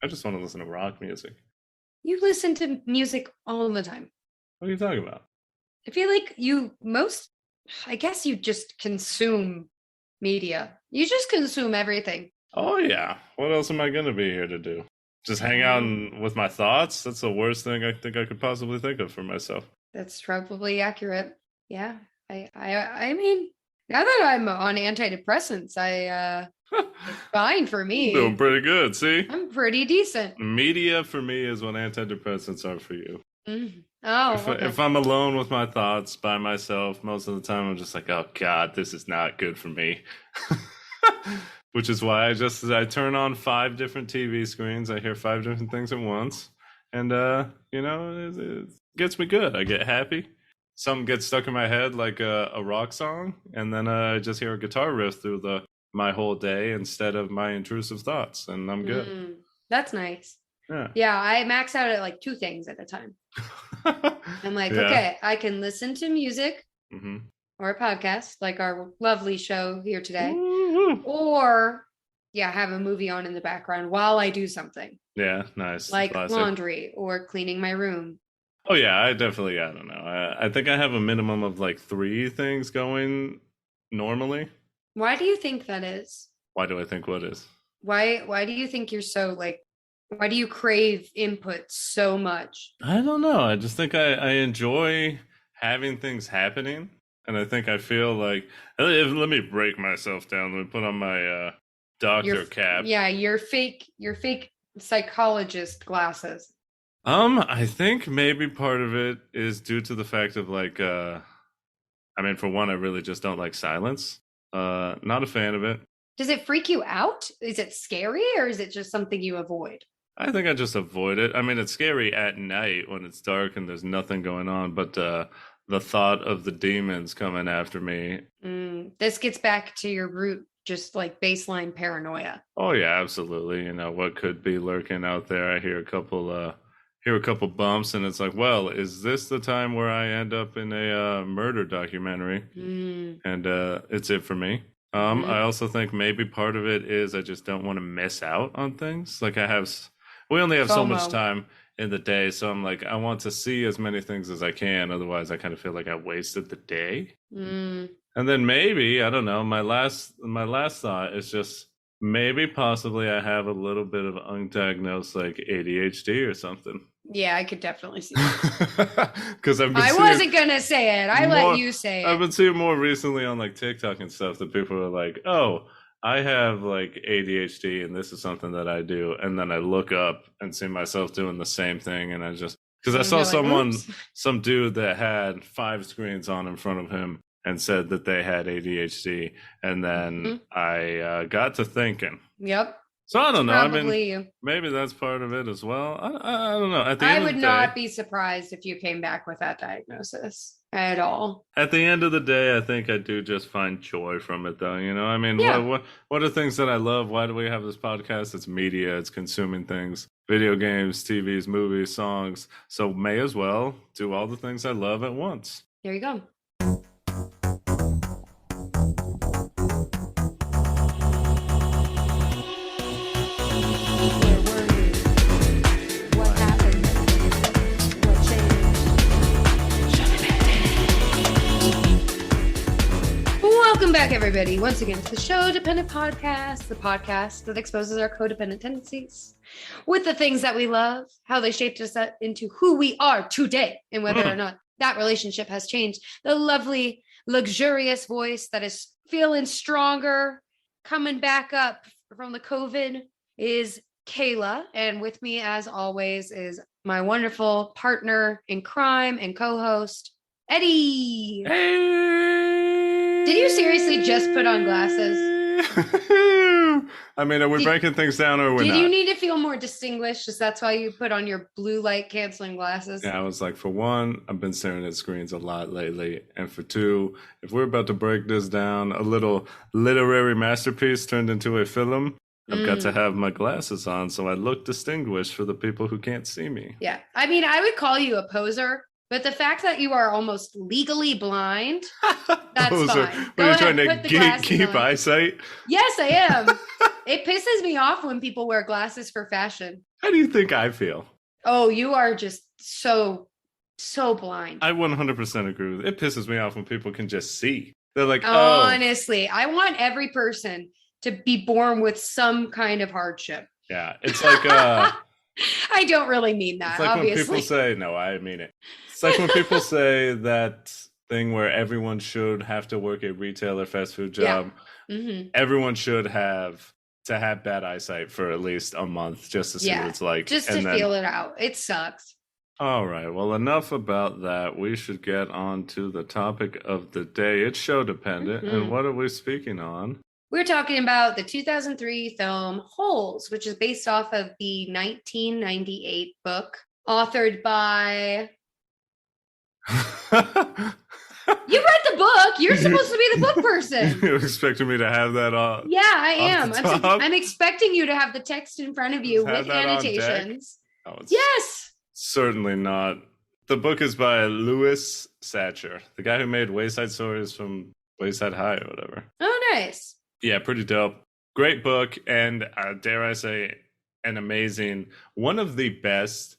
I just want to listen to rock music. You listen to music all the time. What are you talking about? I feel like I guess you just consume media. You just consume everything. Oh yeah. What else am I gonna be here to do? Just hang out with my thoughts? That's the worst thing I think I could possibly think of for myself. That's probably accurate. Yeah. I mean, now that I'm on antidepressants, it's fine for Doing me. pretty good, see? I'm pretty decent. Media for me is what antidepressants are for you. Oh, okay. If I'm alone with my thoughts by myself, most of the time I'm just like, oh God, this is not good for me. Which is why I turn on 5 different TV screens. I hear 5 different things at once, and it gets me good. I get happy. Something gets stuck in my head like a rock song, and then I just hear a guitar riff through my whole day instead of my intrusive thoughts, and I'm good. That's nice. Yeah. Yeah, I max out at like 2 things at a time. I'm like, Yeah. okay, I can listen to music Mm-hmm. or a podcast like our lovely show here today, Woo-hoo. or have a movie on in the background while I do something. Yeah, nice. Like Classic. laundry or cleaning my room. Oh yeah, I don't know. I think I have a minimum of like 3 things going normally. Why do you think that is? Why do I think what is? Why do you think you're so like, why do you crave input so much? I don't know. I just think I enjoy having things happening. And I think I feel like, let me break myself down. Let me put on my doctor cap. Yeah, your fake psychologist glasses. I think maybe part of it is due to the fact of like, I mean, for one, I really just don't like silence. Not a fan of it. Does it freak you out? Is it scary, or is it just something you avoid? I think I just avoid it. I mean, it's scary at night when it's dark and there's nothing going on, but the thought of the demons coming after me. This gets back to your root, just like baseline paranoia. Oh yeah, absolutely. You know, what could be lurking out there? I hear a couple bumps, and it's like, well, is this the time where I end up in a murder documentary? And it's it for me. I also think maybe part of it is I just don't want to miss out on things. Like we only have so much time in the day, so I'm like, I want to see as many things as I can. Otherwise, I kind of feel like I wasted the day. And then maybe, I don't know, my last thought is just maybe possibly I have a little bit of undiagnosed like ADHD or something. Yeah, I could definitely see that. Because I wasn't gonna say it. Let you say it. I've been seeing more recently on like TikTok and stuff that people are like, oh, I have like ADHD and this is something that I do. And then I look up and see myself doing the same thing. And I just, because I saw some dude that had 5 screens on in front of him and said that they had ADHD. And then I got to thinking. Yep. So I don't know. Probably I mean, maybe that's part of it as well. I don't know. I would not be surprised if you came back with that diagnosis at all. At the end of the day, I think I do just find joy from it, though. You know, I mean, what are things that I love? Why do we have this podcast? It's media. It's consuming things, video games, TVs, movies, songs. So may as well do all the things I love at once. There you go. Welcome back, everybody. Once again, to the Sho-Dependent podcast, the podcast that exposes our codependent tendencies with the things that we love, how they shaped us into who we are today, and whether or not that relationship has changed. The lovely, luxurious voice that is feeling stronger, coming back up from the COVID is Kayla. And with me, as always, is my wonderful partner in crime and co-host, Eddie. Hey! Did you seriously just put on glasses? I mean, are we breaking things down or we're not? Did you need to feel more distinguished? Just that's why you put on your blue light canceling glasses? Yeah, I was like, for one, I've been staring at screens a lot lately. And for two, if we're about to break this down, a little literary masterpiece turned into a film, I've got to have my glasses on so I look distinguished for the people who can't see me. Yeah. I mean, I would call you a poser. But the fact that you are almost legally blind, that's fine. Are you trying to gatekeep eyesight? Yes, I am. It pisses me off when people wear glasses for fashion. How do you think I feel? Oh, you are just so blind. I 100% agree with it. It pisses me off when people can just see. They're like, oh. Honestly, I want every person to be born with some kind of hardship. Yeah, it's like I don't really mean that. It's like obviously. when people say, no, I mean it. It's like when people say that thing where everyone should have to work a retail or fast food job. Yeah. Mm-hmm. Everyone should have to have bad eyesight for at least a month just to see what it's like. Just to feel it out. It sucks. All right. Well, enough about that. We should get on to the topic of the day. It's Sho-Dependent. Mm-hmm. And what are we speaking on? We're talking about the 2003 film Holes, which is based off of the 1998 book authored by... You read the book. You're supposed to be the book person. You're expecting me to have that on? Yeah, I am. I'm expecting you to have the text in front of you with annotations. Oh, yes. Certainly not. The book is by Louis Satcher, the guy who made Wayside Stories from Wayside High or whatever. Oh, nice. Yeah, pretty dope. Great book, and dare I say, an amazing, one of the best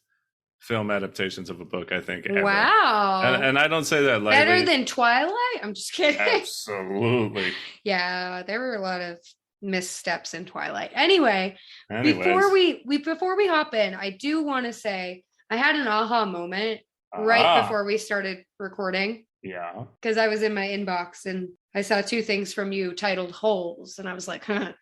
film adaptations of a book, I think, ever. Wow. And I don't say that lightly. Better than Twilight? I'm just kidding. Absolutely. Yeah, there were a lot of missteps in Twilight. Anyways. before we hop in, I do want to say I had an aha moment right before we started recording. Yeah. Because I was in my inbox and I saw two things from you titled Holes, and I was like, holes.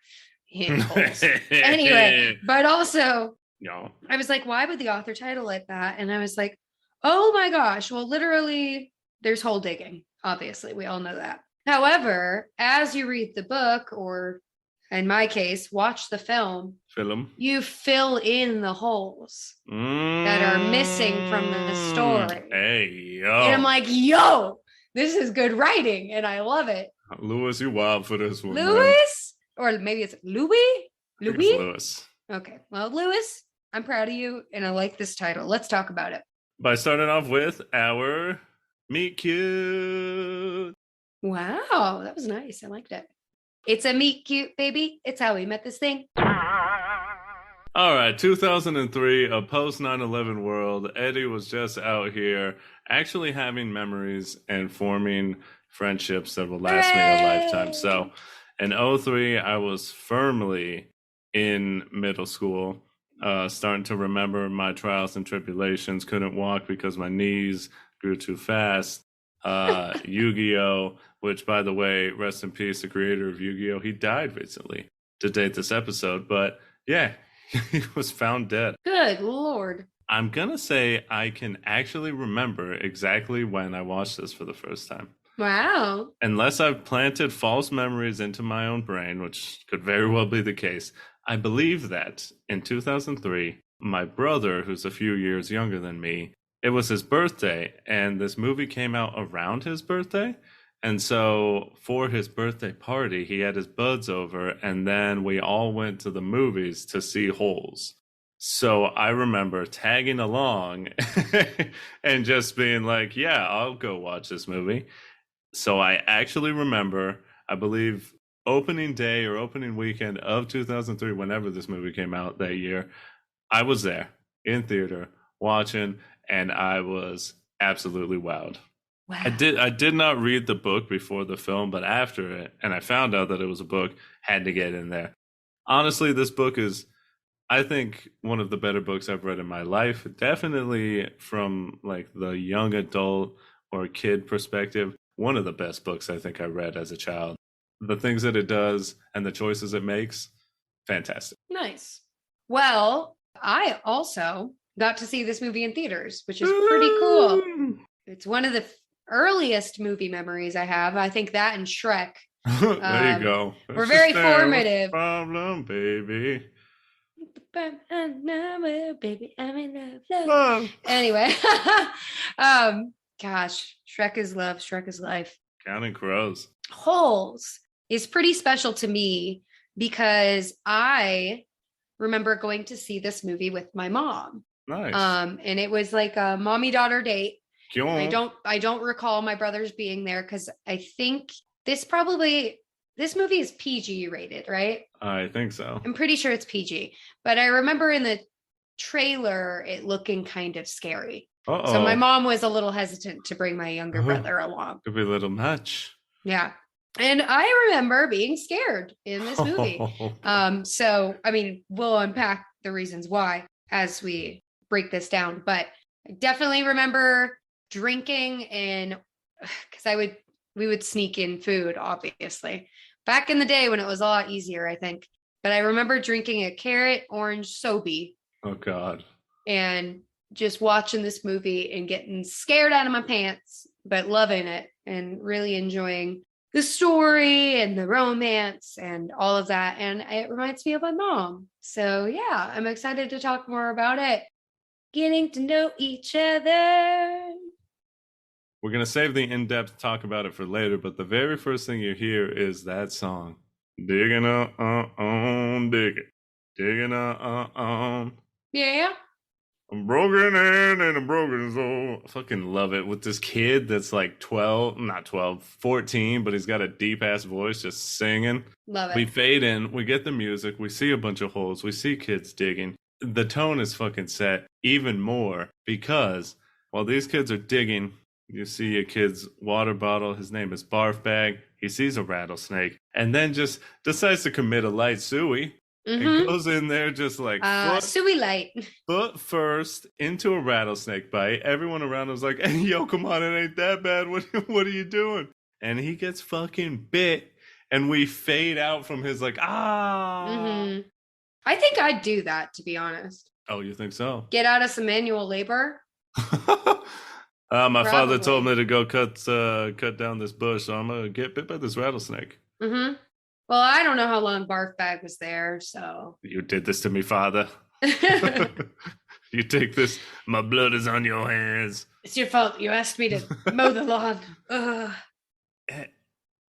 Anyway, but also, no. I was like, why would the author title it that? And I was like, oh my gosh, well, literally, there's hole digging. Obviously, we all know that. However, as you read the book, or in my case, watch the film, you fill in the holes that are missing from the story. Hey, yo. And I'm like, yo, this is good writing, and I love it. Louis, you wild for this one. Louis? Or maybe it's Louis? Louis? Louis. Okay. Well, Louis, I'm proud of you, and I like this title. Let's talk about it. By starting off with our Meet Cute. Wow, that was nice. I liked it. It's a meet cute, baby. It's how we met this thing. All right, 2003, a post 9/11 world. Eddie was just out here actually having memories and forming friendships that will last me a lifetime. So in 2003, I was firmly in middle school, starting to remember my trials and tribulations. Couldn't walk because my knees grew too fast. Yu-Gi-Oh, which, by the way, rest in peace, the creator of Yu-Gi-Oh, he died recently to date this episode. But yeah, he was found dead. Good Lord. I'm going to say I can actually remember exactly when I watched this for the first time. Wow. Unless I've planted false memories into my own brain, which could very well be the case, I believe that in 2003, my brother, who's a few years younger than me, it was his birthday, and this movie came out around his birthday. And so for his birthday party, he had his buds over, and then we all went to the movies to see Holes. So I remember tagging along and just being like, yeah, I'll go watch this movie. So I actually remember, I believe, opening day or opening weekend of 2003, whenever this movie came out that year, I was there in theater watching, and I was absolutely wowed. Wow. I did not read the book before the film, but after it, and I found out that it was a book, had to get in there. Honestly, this book is, I think, one of the better books I've read in my life. Definitely from like the young adult or kid perspective, one of the best books I think I read as a child. The things that it does and the choices it makes, fantastic. Nice. Well, I also got to see this movie in theaters, which is pretty cool. It's one of the earliest movie memories I have. I think that and Shrek. There you go. We're very formative. Problem, baby. Baby, I'm in love. Anyway, gosh, Shrek is love. Shrek is life. Counting crows. Holes is pretty special to me because I remember going to see this movie with my mom. Nice. And it was like a mommy-daughter date. I don't recall my brothers being there because I think this probably this movie is PG rated, right? I think so. I'm pretty sure it's PG, but I remember in the trailer it looking kind of scary. Uh-oh. So my mom was a little hesitant to bring my younger brother along. Could be a little much. Yeah. And I remember being scared in this movie. So, I mean, we'll unpack the reasons why as we break this down, but I definitely remember drinking and because we would sneak in food, obviously. Back in the day when it was a lot easier, I think. But I remember drinking a carrot orange sobe. Oh, God. And just watching this movie and getting scared out of my pants, but loving it and really enjoying the story and the romance and all of that. And it reminds me of my mom. So yeah, I'm excited to talk more about it. Getting to know each other. We're going to save the in-depth talk about it for later, but the very first thing you hear is that song. Digging on, digging. Digging on. Yeah. I'm broken in and I'm broken soul. I fucking love it with this kid that's like 12, not 12, 14, but he's got a deep ass voice just singing. Love it. We fade in, we get the music, we see a bunch of holes, we see kids digging. The tone is fucking set even more because while these kids are digging, you see a kid's water bottle. His name is Barf Bag. He sees a rattlesnake and then just decides to commit a light suey. It goes in there just like suey light. Foot first into a rattlesnake bite. Everyone around him was like, "Hey, yo, come on, it ain't that bad. What are you doing?" And he gets fucking bit, and we fade out from his like I think I'd do that, to be honest. Oh, you think so? Get out of some manual labor. My father told me to go cut down this bush, so I'm gonna get bit by this rattlesnake. Well, I don't know how long Barf Bag was there, so. You did this to me, Father. You take this. My blood is on your hands. It's your fault. You asked me to mow the lawn.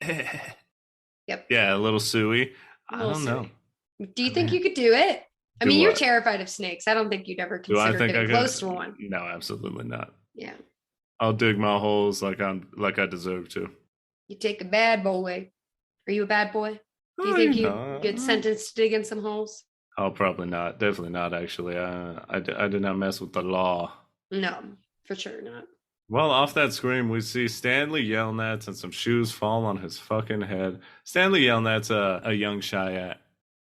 Yep. Yeah, a little suey. I don't know. Do you think you could do it? I mean, you're terrified of snakes. I don't think you'd ever consider getting close to one. No, absolutely not. Yeah. I'll dig my holes like I deserve to. You take a bad boy. Are you a bad boy? Do you think you get sentenced to dig in some holes? Oh, probably not. Definitely not, actually. I did not mess with the law. No, for sure not. Well, off that screen, we see Stanley Yelnats and some shoes fall on his fucking head. Stanley Yelnats a young Cheyenne.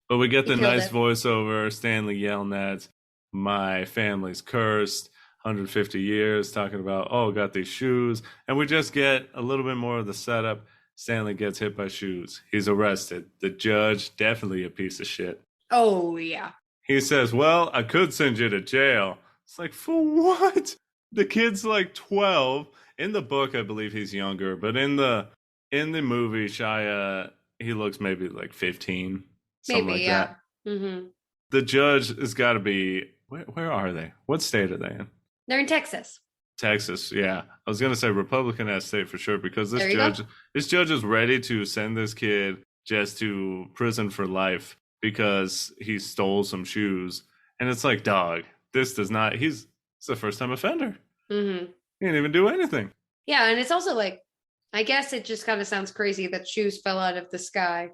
But we get the nice voiceover. Stanley Yelnats, my family's cursed. 150 years, talking about, oh, got these shoes. And we just get a little bit more of the setup. Stanley gets hit by shoes. He's arrested. The judge, definitely a piece of shit. Oh, yeah. He says, well, I could send you to jail. It's like, for what? The kid's like 12. In the book, I believe he's younger. But in the movie, Shia, he looks maybe like 15. Something maybe, like that. The judge has got to be, where are they? What state are they in? They're in Texas. Texas, yeah. I was gonna say Republican-ass state for sure because this judge is ready to send this kid just to prison for life because he stole some shoes. And it's like, dog, this does not. He's a first-time offender. He didn't even do anything. Yeah, and it's also like, I guess it just kind of sounds crazy that shoes fell out of the sky.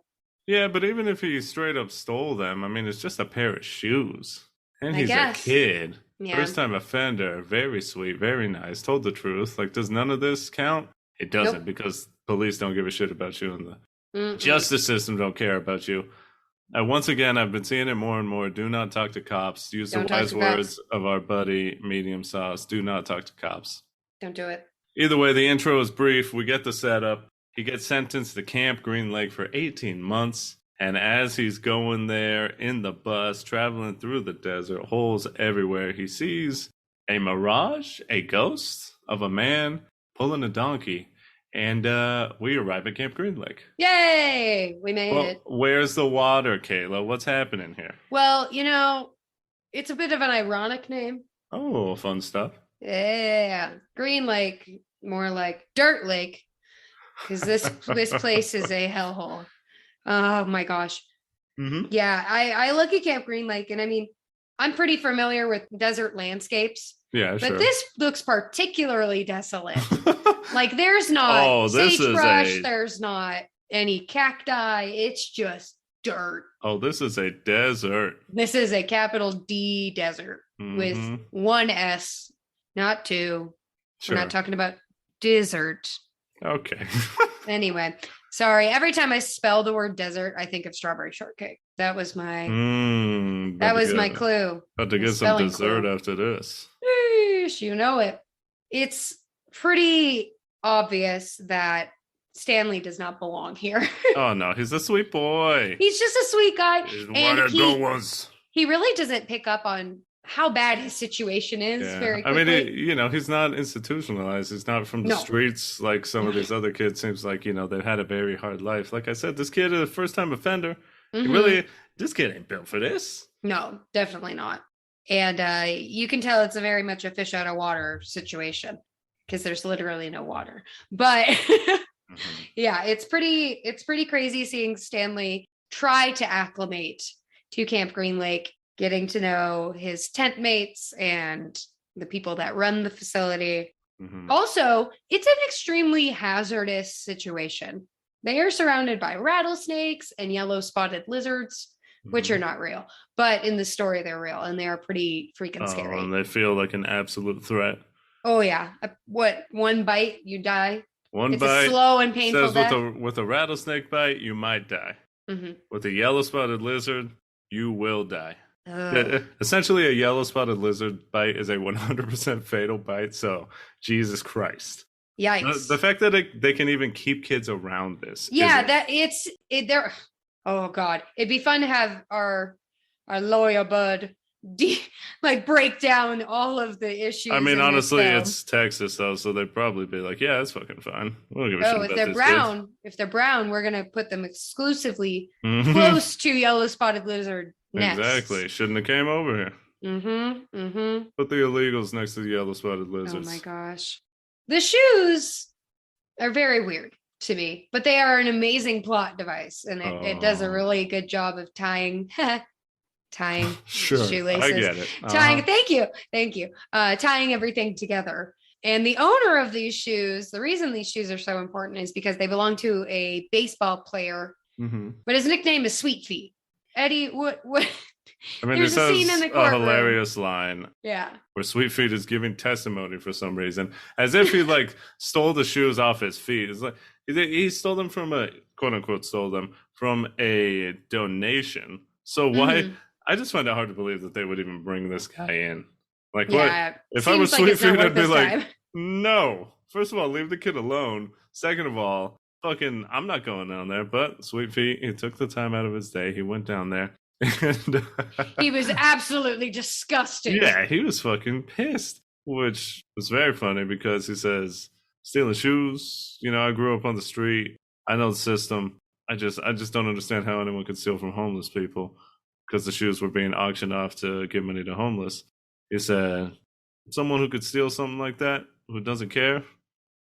Yeah, but even if he straight up stole them, I mean, it's just a pair of shoes, and he's a kid. Yeah. First-time offender, very sweet, very nice, told the truth. Like, does none of this count? It doesn't because police don't give a shit about you and the justice system don't care about you. Once again, I've been seeing it more and more. Do not talk to cops. Use the wise words of our buddy Medium Sauce. Do not talk to cops. Don't do it. Either way, the intro is brief. We get the setup. He gets sentenced to Camp Green Lake for 18 months. And as he's going there in the bus, traveling through the desert, holes everywhere, he sees a mirage, a ghost of a man pulling a donkey. And we arrive at Camp Green Lake. Yay! We made it. Where's the water, Kayla? What's happening here? Well, it's a bit of an ironic name. Oh, fun stuff. Yeah. Green Lake, more like Dirt Lake, because this place is a hellhole. Oh my gosh. Yeah, I look at Camp Green Lake and I mean, I'm pretty familiar with desert landscapes. Yeah, but this looks particularly desolate. Like there's not sagebrush, there's not any cacti. It's just dirt. Oh, this is a desert. This is a capital D desert with one S, not two. Sure. We're not talking about desert. Okay. Anyway, sorry. Every time I spell the word desert, I think of strawberry shortcake. That was my my clue. About to get some dessert after this. Eesh, you know it. It's pretty obvious that Stanley does not belong here. Oh no, he's a sweet boy. He's just a sweet guy. He's one of the ones. He really doesn't pick up on how bad his situation is very quickly. I mean, he's not institutionalized. He's not from the streets like some of these other kids. Seems like, they've had a very hard life. Like I said, this kid is a first-time offender. This kid ain't built for this. No, definitely not. And you can tell it's very much a fish out of water situation because there's literally no water. But yeah, it's pretty crazy seeing Stanley try to acclimate to Camp Green Lake, getting to know his tent mates and the people that run the facility. Also, it's an extremely hazardous situation. They are surrounded by rattlesnakes and yellow spotted lizards, which are not real. But in the story, they're real, and they are pretty freaking scary. And they feel like an absolute threat. Oh, yeah. One bite, you die? It's bite. A slow and painful death. With a rattlesnake bite, you might die. With a yellow spotted lizard, you will die. Essentially, a yellow spotted lizard bite is a 100% fatal bite. So, Jesus Christ. Yikes. The fact that they can even keep kids around this. Yeah, they're. Oh, God. It'd be fun to have our lawyer bud break down all of the issues. I mean, honestly, it's Texas, though, so they'd probably be like, yeah, it's fucking fine. We don't give a shit about they're brown, if they're brown, we're going to put them exclusively close to yellow spotted lizard nests. Exactly. Shouldn't have came over here. Put the illegals next to the yellow spotted lizards. Oh, my gosh. The shoes are very weird to me, but they are an amazing plot device, and it does a really good job of tying shoelaces. I get it. Thank you. Tying everything together. And the owner of these shoes, the reason these shoes are so important is because they belong to a baseball player, but his nickname is Sweet Feet. Eddie, what? I mean, there's a hilarious line. Yeah. Where Sweet Feet is giving testimony for some reason, as if he stole the shoes off his feet. It's like he stole them from quote unquote stole them from a donation. So why? I just find it hard to believe that they would even bring this guy in. Like, what? If I was Sweet Feet, I'd be like, no. First of all, leave the kid alone. Second of all, I'm not going down there. But Sweet Feet, he took the time out of his day. He went down there. And he was absolutely disgusted. Yeah, he was fucking pissed, which was very funny because he says, stealing shoes, I grew up on the street. I know the system. I just don't understand how anyone could steal from homeless people because the shoes were being auctioned off to give money to homeless. He said, someone who could steal something like that, who doesn't care,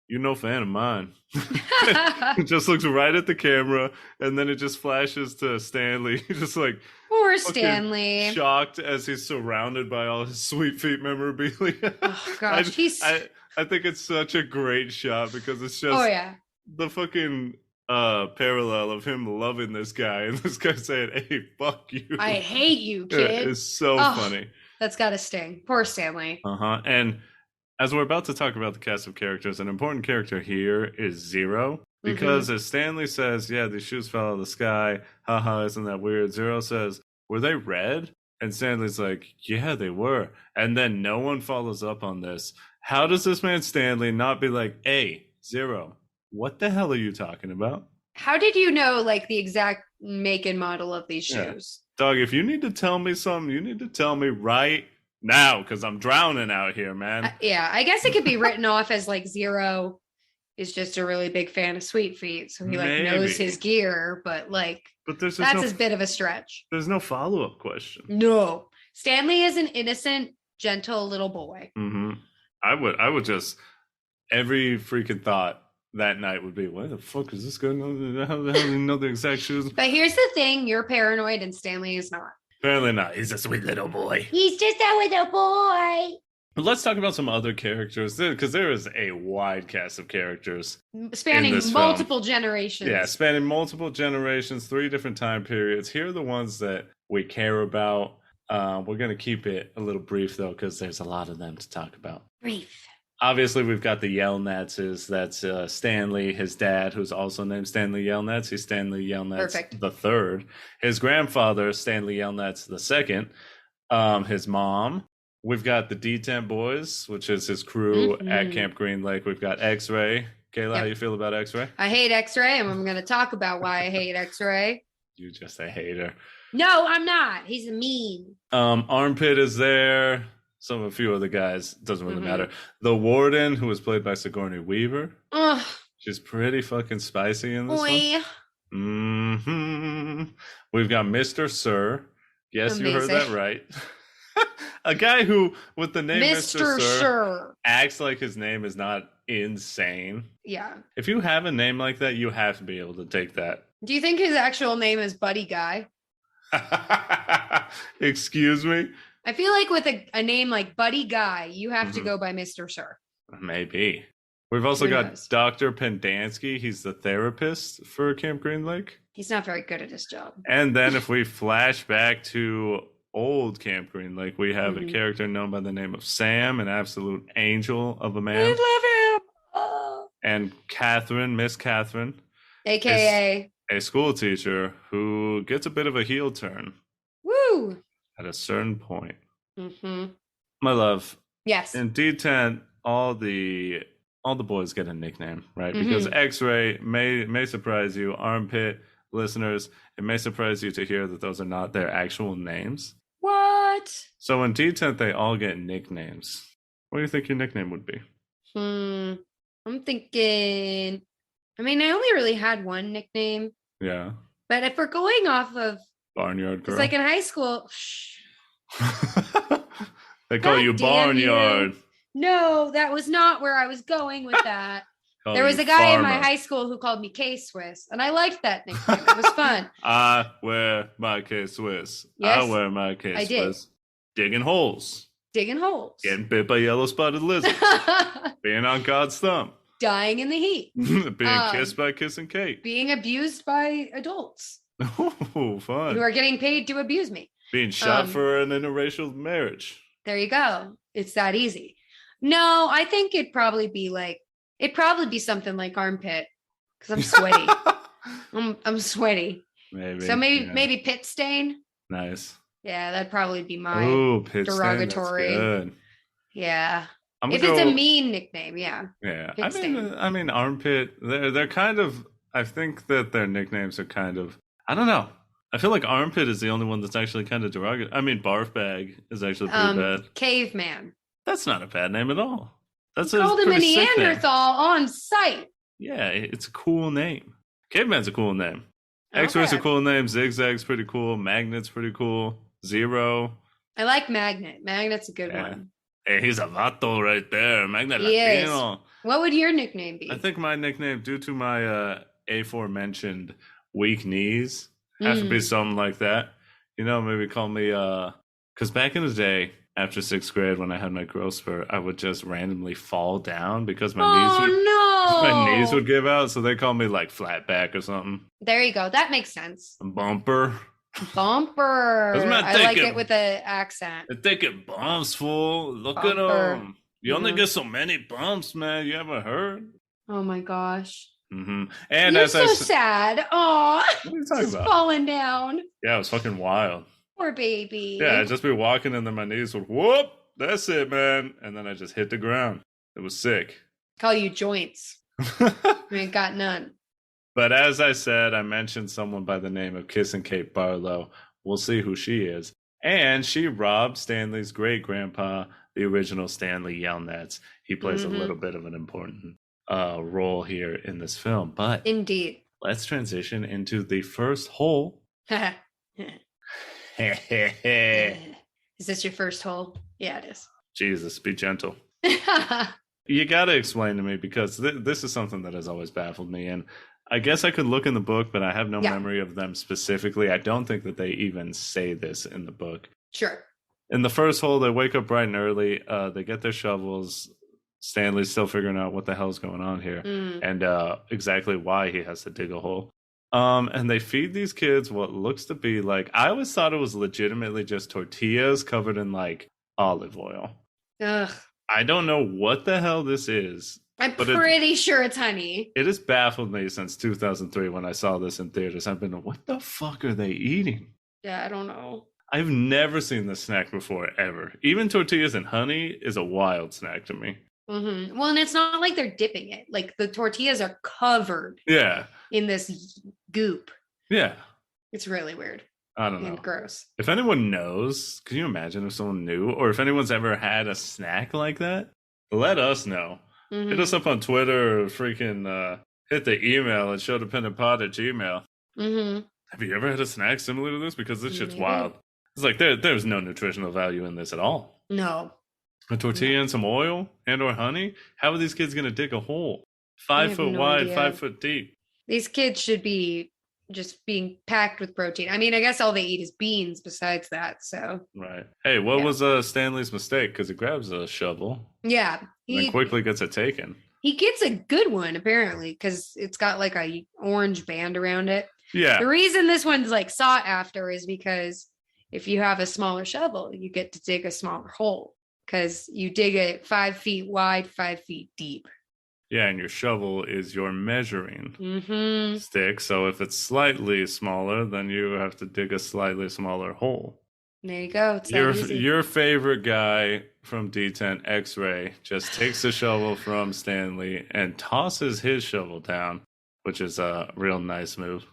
you're no fan of mine. It just looks right at the camera, and then it just flashes to Stanley. Just like, poor Stanley, shocked as he's surrounded by all his Sweet Feet memorabilia. Oh gosh, I think it's such a great shot because it's just the fucking parallel of him loving this guy and this guy saying, "Hey, fuck you, I hate you, kid." It's so funny. That's gotta sting. Poor Stanley. And as we're about to talk about the cast of characters, an important character here is Zero. Because as Stanley says, yeah, these shoes fell out of the sky. Haha, isn't that weird? Zero says, were they red? And Stanley's like, yeah, they were. And then no one follows up on this. How does this man Stanley not be like, hey, Zero, what the hell are you talking about? How did you know the exact make and model of these shoes? Dog, if you need to tell me something, you need to tell me right now, because I'm drowning out here, man. I guess it could be written off as Zero is just a really big fan of Sweet Feet, so he knows his gear, but that's a bit of a stretch. There's no follow-up question. No. Stanley is an innocent, gentle little boy. I would just, every freaking thought that night would be, why the fuck is this guy how the hell do you know the exact shoes? But here's the thing, you're paranoid and Stanley is not. Apparently not. He's a sweet little boy. He's just a little boy. But let's talk about some other characters, because there is a wide cast of characters Spanning this multiple generations. Yeah, spanning multiple generations, 3 different time periods. Here are the ones that we care about. We're going to keep it a little brief, though, because there's a lot of them to talk about. Brief. Obviously, we've got the Yelnatses. That's Stanley, his dad, who's also named Stanley Yelnats. He's Stanley Yelnats the third. His grandfather, Stanley Yelnats the second. His mom. We've got the D10 Boys, which is his crew at Camp Green Lake. We've got X-Ray. Kayla, how you feel about X-Ray? I hate X-Ray, and I'm going to talk about why I hate X-Ray. You're just a hater. No, I'm not. He's mean. Armpit is there. A few other guys. Doesn't really matter. The Warden, who was played by Sigourney Weaver. She's pretty fucking spicy in this one. We've got Mr. Sir. Yes, you heard that right. A guy who, with the name Mr. Sir, acts like his name is not insane. Yeah. If you have a name like that, you have to be able to take that. Do you think his actual name is Buddy Guy? Excuse me? I feel like with a name like Buddy Guy, you have to go by Mr. Sir. Maybe. We've also got Dr. Pendansky. He's the therapist for Camp Green Lake. He's not very good at his job. And then if we flash back to old Camp Green Lake, we have a character known by the name of Sam, an absolute angel of a man. I love him. Oh. And Catherine, Miss Catherine, aka a school teacher who gets a bit of a heel turn. Woo! At a certain point. My love. Yes. In D10, all the boys get a nickname, right? Because X-Ray may surprise you. Armpit listeners, it may surprise you to hear that those are not their actual names. What? So in D10, they all get nicknames. What do you think your nickname would be? I'm thinking, I mean, I only really had one nickname. Yeah. But if we're going off of Barnyard Girl. It's like in high school. They call you Barnyard. No, that was not where I was going with that. There was a guy in my high school who called me K-Swiss, and I liked that nickname. It was fun. I wear my K-Swiss. Yes, I wear my K-Swiss. I did. Digging holes. Digging holes. Getting bit by yellow-spotted lizards. Being on God's thumb. Dying in the heat. Being kissed by Kissing Kate. Being abused by adults. Oh, fun. Who are getting paid to abuse me. Being shot for an interracial marriage. There you go. It's that easy. No, I think it'd probably be something like Armpit, because I'm sweaty. I'm sweaty. Maybe. So maybe Pit Stain. Nice. Yeah, that'd probably be my derogatory. Stain, that's good. Yeah. If it's a mean nickname, yeah. Yeah. I mean, Armpit, they're kind of, I think that their nicknames are kind of, I don't know. I feel like Armpit is the only one that's actually kind of derogatory. I mean, Barf Bag is actually pretty bad. Caveman. That's not a bad name at all. That's called him a Neanderthal on site. Yeah, it's a cool name. Caveman's a cool name. X-Ray's a cool name. Zigzag's pretty cool. Magnet's pretty cool. Zero. I like Magnet. Magnet's a good one. Hey, he's a vato right there. Magnet he Latino. Is. What would your nickname be? I think my nickname, due to my aforementioned weak knees, has to be something like that. You know, maybe call me, because back in the day, after 6th grade, when I had my growth spurt, I would just randomly fall down because my knees would give out. So they call me like flat back or something. There you go. That makes sense. Bumper. I like it with the accent. They're taking bumps, fool. Look at them. You only get so many bumps, man. You ever heard? Oh my gosh. And you're so sad. Oh, what are you talking about? Falling down. Yeah, it was fucking wild. Poor baby. Yeah, I'd just be walking and then my knees would whoop. That's it, man. And then I just hit the ground. It was sick. Call you joints. I ain't got none. But as I said, I mentioned someone by the name of Kissing Kate Barlow. We'll see who she is. And she robbed Stanley's great-grandpa, the original Stanley Yelnats. He plays a little bit of an important role here in this film. But indeed, let's transition into the first hole. Is this your first hole? Yeah, it is. Jesus, be gentle. You got to explain to me, because this is something that has always baffled me. And I guess I could look in the book, but I have no memory of them specifically. I don't think that they even say this in the book. Sure. In the first hole, they wake up bright and early. They get their shovels. Stanley's still figuring out what the hell's going on here and exactly why he has to dig a hole. And they feed these kids what looks to be like, I always thought it was legitimately just tortillas covered in like olive oil. Ugh. I don't know what the hell this is. I'm pretty sure it's honey. It has baffled me since 2003 when I saw this in theaters. I've been, what the fuck are they eating? Yeah, I don't know. I've never seen this snack before, ever. Even tortillas and honey is a wild snack to me. Mm-hmm. Well, and it's not like they're dipping it. Like the tortillas are covered in this goop. Yeah. It's really weird. I don't know. And gross. If anyone knows, can you imagine if someone knew? Or if anyone's ever had a snack like that? Let us know. Mm-hmm. Hit us up on Twitter or freaking hit the email at Sho-Dependentpod@gmail.com. Mm-hmm. Have you ever had a snack similar to this? Because this shit's wild. It's like there's no nutritional value in this at all. No. A tortilla and some oil and or honey? How are these kids going to dig a hole? 5 foot wide, idea. 5 foot deep. These kids should be just being packed with protein. I mean, I guess all they eat is beans besides that, so. Right. Hey, what was Stanley's mistake? Because he grabs a shovel. Yeah. And quickly gets it taken. He gets a good one, apparently, because it's got like a orange band around it. Yeah. The reason this one's like sought after is because if you have a smaller shovel, you get to dig a smaller hole. Because you dig it 5 feet wide, 5 feet deep. Yeah, and your shovel is your measuring stick. So if it's slightly smaller, then you have to dig a slightly smaller hole. There you go. It's your favorite guy from D10, X-Ray, just takes the shovel from Stanley and tosses his shovel down, which is a real nice move.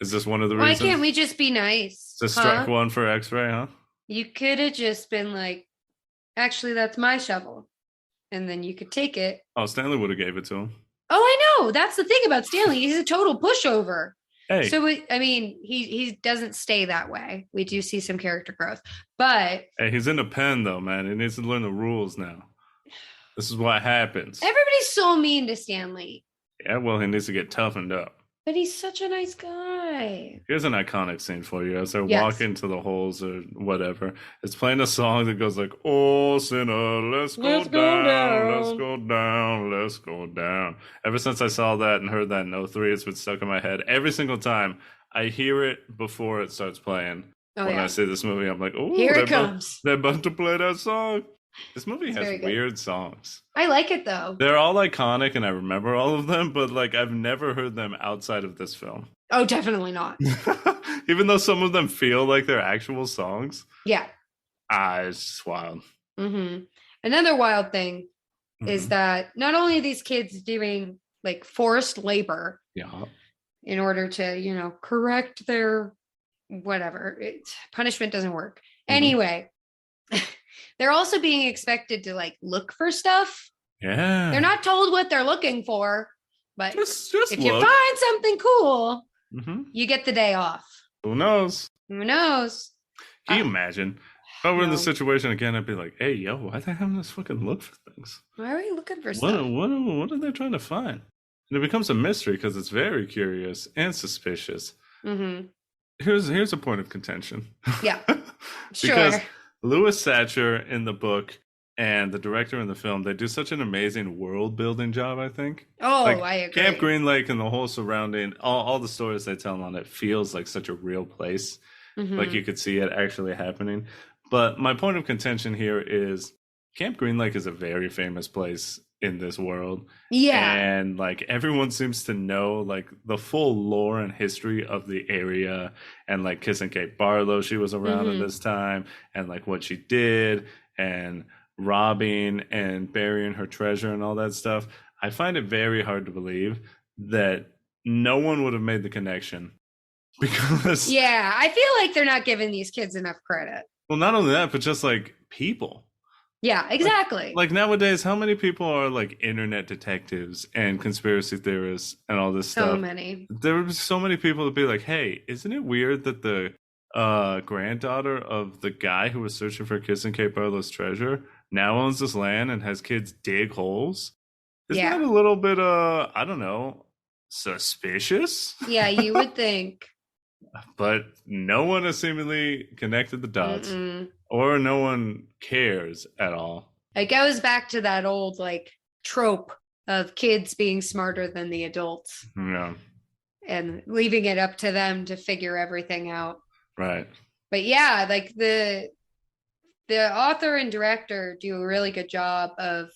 Is this one of the reasons? Why can't we just be nice? It's a strike one for X-Ray, huh? You could have just been like, actually, that's my shovel. And then you could take it. Oh, Stanley would have gave it to him. Oh, I know. That's the thing about Stanley. He's a total pushover. Hey. So, he doesn't stay that way. We do see some character growth. But... Hey, he's in the pen, though, man. He needs to learn the rules now. This is what happens. Everybody's so mean to Stanley. Yeah, well, he needs to get toughened up. But he's such a nice guy. Here's an iconic scene for you as they're walking to the holes or whatever. It's playing a song that goes like, "Oh, sinner, let's go down, let's go down, let's go down." Ever since I saw that and heard that in 03, it's been stuck in my head. Every single time I hear it before it starts playing. When I see this movie, I'm like, "Oh, here it comes." They're about to play that song. This movie has weird songs. I like it, though. They're all iconic, and I remember all of them, but like I've never heard them outside of this film. Oh, definitely not. Even though some of them feel like they're actual songs. Yeah. It's just wild. Mm-hmm. Another wild thing is that not only are these kids doing like forced labor in order to, correct their whatever. Punishment doesn't work. Anyway. They're also being expected to like look for stuff. Yeah. They're not told what they're looking for, but just if look. you find something cool, you get the day off. Who knows? Who knows? Can you imagine? If I were in this situation again, I'd be like, "Hey, yo, why are they having us fucking look for things? Why are we looking for stuff? What are they trying to find?" And it becomes a mystery because it's very curious and suspicious. Mm-hmm. Here's a point of contention. Yeah. Because Louis Satcher in the book and the director in the film, they do such an amazing world building job, I think. Oh, I agree. Camp Green Lake and the whole surrounding, all the stories they tell on it feels like such a real place. Like you could see it actually happening. But my point of contention here is Camp Green Lake is a very famous place in this world. Yeah. And like everyone seems to know like the full lore and history of the area, and like Kissing Kate Barlow, she was around at this time, and like what she did and robbing and burying her treasure and all that stuff. I find it very hard to believe that no one would have made the connection because I feel like they're not giving these kids enough credit. Well, not only that, but just like people. Yeah, exactly. Like nowadays, how many people are like internet detectives and conspiracy theorists and all this stuff? So many. There would be so many people to be like, "Hey, isn't it weird that the granddaughter of the guy who was searching for Kissing Kate Barlow's treasure now owns this land and has kids dig holes? Isn't that a little bit, I don't know, suspicious?" Yeah, you would think. but no one has seemingly connected the dots, Mm-mm. or no one cares at all. It goes back to that old like trope of kids being smarter than the adults Yeah, and leaving it up to them to figure everything out. right. But yeah, like the author and director do a really good job of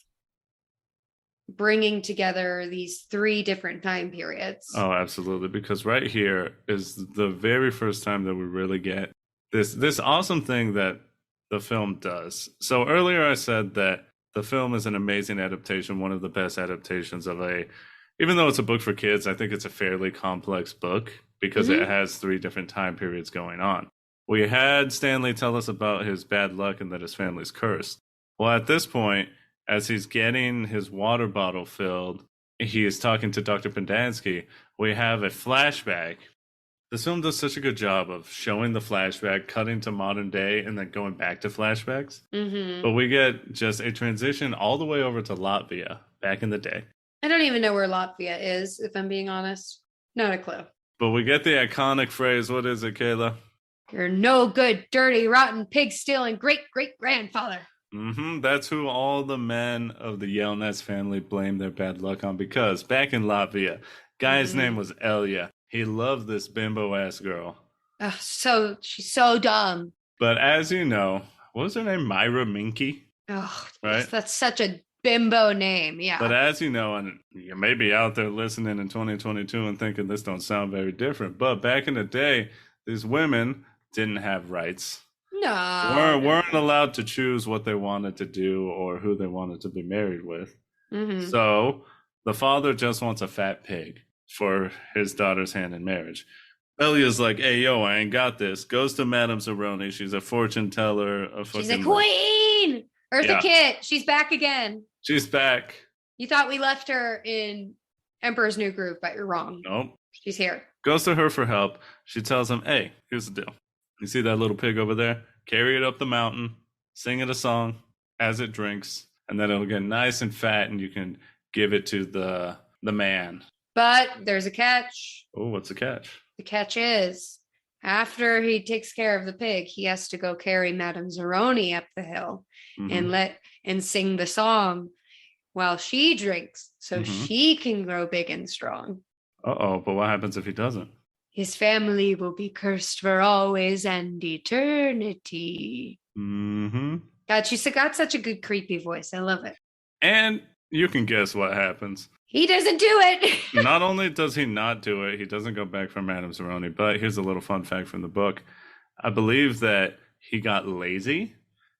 bringing together these three different time periods. Oh, absolutely. Because right here is the very first time that we really get this awesome thing that the film does. So earlier I said that the film is an amazing adaptation, one of the best adaptations of even though it's a book for kids, I think it's a fairly complex book because it has three different time periods going on. We had Stanley tell us about his bad luck and that his family's cursed. Well, at this point, as he's getting his water bottle filled, he is talking to Dr. Pendansky. We have a flashback. This film does such a good job of showing the flashback, cutting to modern day, and then going back to flashbacks. But we get just a transition all the way over to Latvia back in the day. I don't even know where Latvia is, if I'm being honest. Not a clue. But we get the iconic phrase. What is it, Kayla? You're no good, dirty, rotten, pig stealing great great grandfather. That's who all the men of the Yelnats family blame their bad luck on, because back in Latvia, guy's name was Elia. He loved this bimbo ass girl. So she's so dumb. But as you know, what was her name? Myra Minky? Oh, right? That's such a bimbo name. Yeah. But as you know, and you may be out there listening in 2022 and thinking this don't sound very different, but back in the day, these women didn't have rights. No. Weren't allowed to choose what they wanted to do or who they wanted to be married with. So the father just wants a fat pig for his daughter's hand in marriage. Elia's like, hey, yo, I ain't got this. Goes to Madame Zeroni. She's a fortune teller. She's a queen. Eartha Kitt. She's back again. She's back. You thought we left her in Emperor's New Groove, but you're wrong. Nope. She's here. Goes to her for help. She tells him, hey, here's the deal. You see that little pig over there? Carry it up the mountain, sing it a song as it drinks, and then it'll get nice and fat, and you can give it to the man. But there's a catch. Oh, what's the catch? The catch is, after he takes care of the pig, he has to go carry Madame Zeroni up the hill and sing the song while she drinks, so she can grow big and strong. Uh-oh, but what happens if he doesn't? His family will be cursed for always and eternity. God, she's got such a good creepy voice. I love it. And you can guess what happens. He doesn't do it. Not only does he not do it, he doesn't go back for Madame Zeroni, but here's a little fun fact from the book. I believe that he got lazy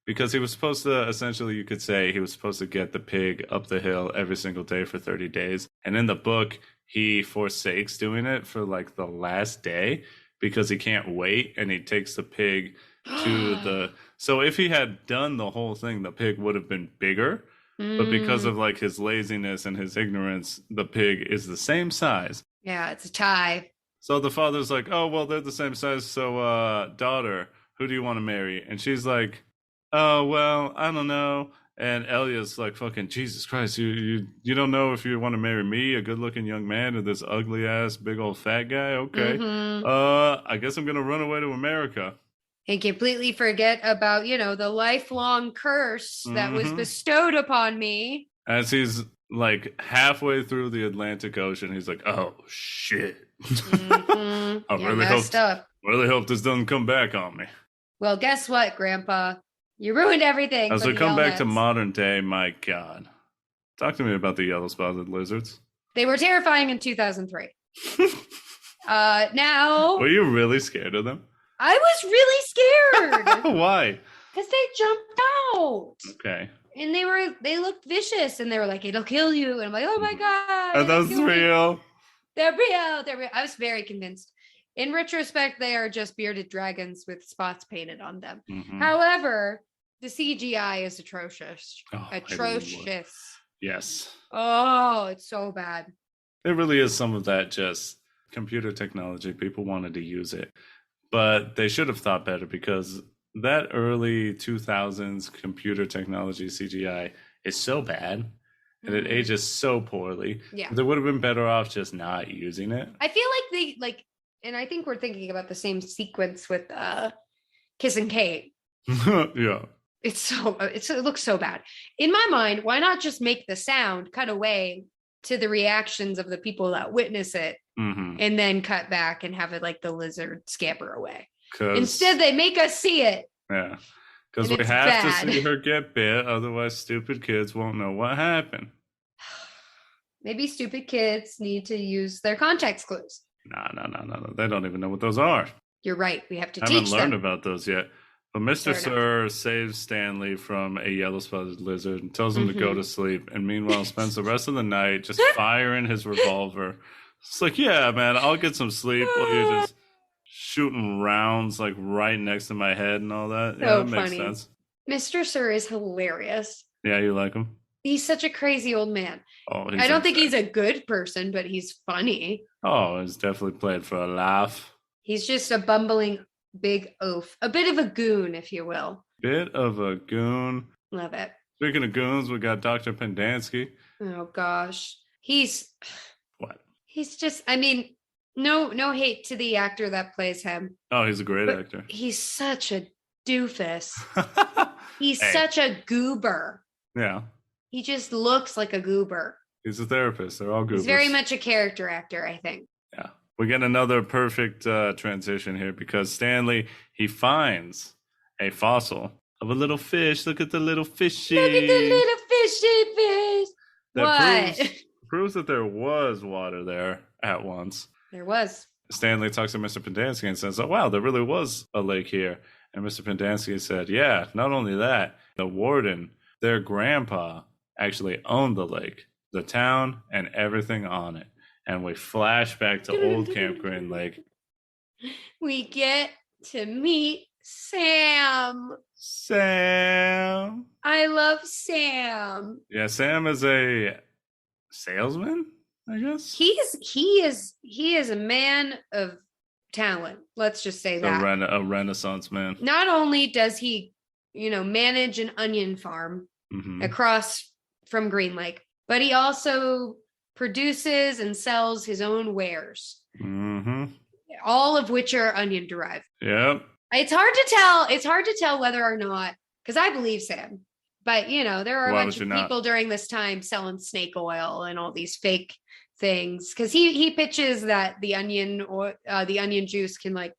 because he was supposed to, essentially, you could say he was supposed to get the pig up the hill every single day for 30 days. And in the book, he forsakes doing it for like the last day because he can't wait, and he takes the pig to the... So if he had done the whole thing, the pig would have been bigger. But because of like his laziness and his ignorance, the pig is the same size. Yeah, it's a tie. So the father's like, oh, well, they're the same size. So, daughter, who do you want to marry? And she's like, oh, well, I don't know. And Elia's like, fucking Jesus Christ, you don't know if you want to marry me, a good-looking young man, or this ugly-ass, big old fat guy? Okay. I guess I'm going to run away to America. And completely forget about, the lifelong curse that was bestowed upon me. As he's like halfway through the Atlantic Ocean, he's like, oh, shit. I really hope this doesn't come back on me. Well, guess what, Grandpa? You ruined everything. As we come back to modern day, my God. Talk to me about the yellow-spotted lizards. They were terrifying in 2003. Now... Were you really scared of them? I was really scared. Why? Because they jumped out. Okay. And they looked vicious, and they were like, it'll kill you. And I'm like, oh my God. Are those real? They're real. I was very convinced. In retrospect, they are just bearded dragons with spots painted on them. However, the CGI is atrocious. Atrocious. Yes. Oh, it's so bad. It really is some of that just computer technology. People wanted to use it. But they should have thought better, because that early 2000s computer technology CGI is so bad and it ages so poorly. Yeah. They would have been better off just not using it. I feel like And I think we're thinking about the same sequence with Kiss and Kate. Yeah. It looks so bad. In my mind, why not just make the sound cut away to the reactions of the people that witness it, and then cut back and have it like the lizard scamper away? Instead, they make us see it. Yeah. Because we have to see her get bit, otherwise stupid kids won't know what happened. Maybe stupid kids need to use their context clues. No. They don't even know what those are. You're right. We have to teach them. I haven't learned about those yet. But Mr. Sir saves Stanley from a yellow-spotted lizard and tells him to go to sleep. And meanwhile, spends the rest of the night just firing his revolver. It's like, yeah, man, I'll get some sleep while you're just shooting rounds like right next to my head and all that. Yeah, that makes sense. Mr. Sir is hilarious. Yeah, you like him? He's such a crazy old man. Oh, I don't think he's a good person, but he's funny. Oh, he's definitely played for a laugh. He's just a bumbling big oaf. A bit of a goon, if you will. Bit of a goon. Love it. Speaking of goons, we got Dr. Pendansky. Oh, gosh. He's... What? He's just... I mean, no hate to the actor that plays him. Oh, he's a great actor. He's such a doofus. He's such a goober. Yeah. He just looks like a goober. He's a therapist. They're all goobers. He's very much a character actor, I think. Yeah. We get another perfect transition here because Stanley, he finds a fossil of a little fish. Look at the little fishy. Look at the little fishy fish. That proves that there was water there at once. There was. Stanley talks to Mr. Pendansky and says, oh, wow, there really was a lake here. And Mr. Pendansky said, yeah, not only that, the warden, their grandpa, actually owned the lake, the town, and everything on it. And we flash back to old Camp Green Lake. We get to meet Sam. Sam. I love Sam. Yeah, Sam is a salesman, I guess. He is a man of talent. Let's just say that. A Renaissance man. Not only does he, manage an onion farm across from Green Lake, but he also produces and sells his own wares, all of which are onion derived. Yep. It's hard to tell whether or not, because I believe Sam, but there are a bunch of people during this time selling snake oil and all these fake things, because he pitches that the onion juice can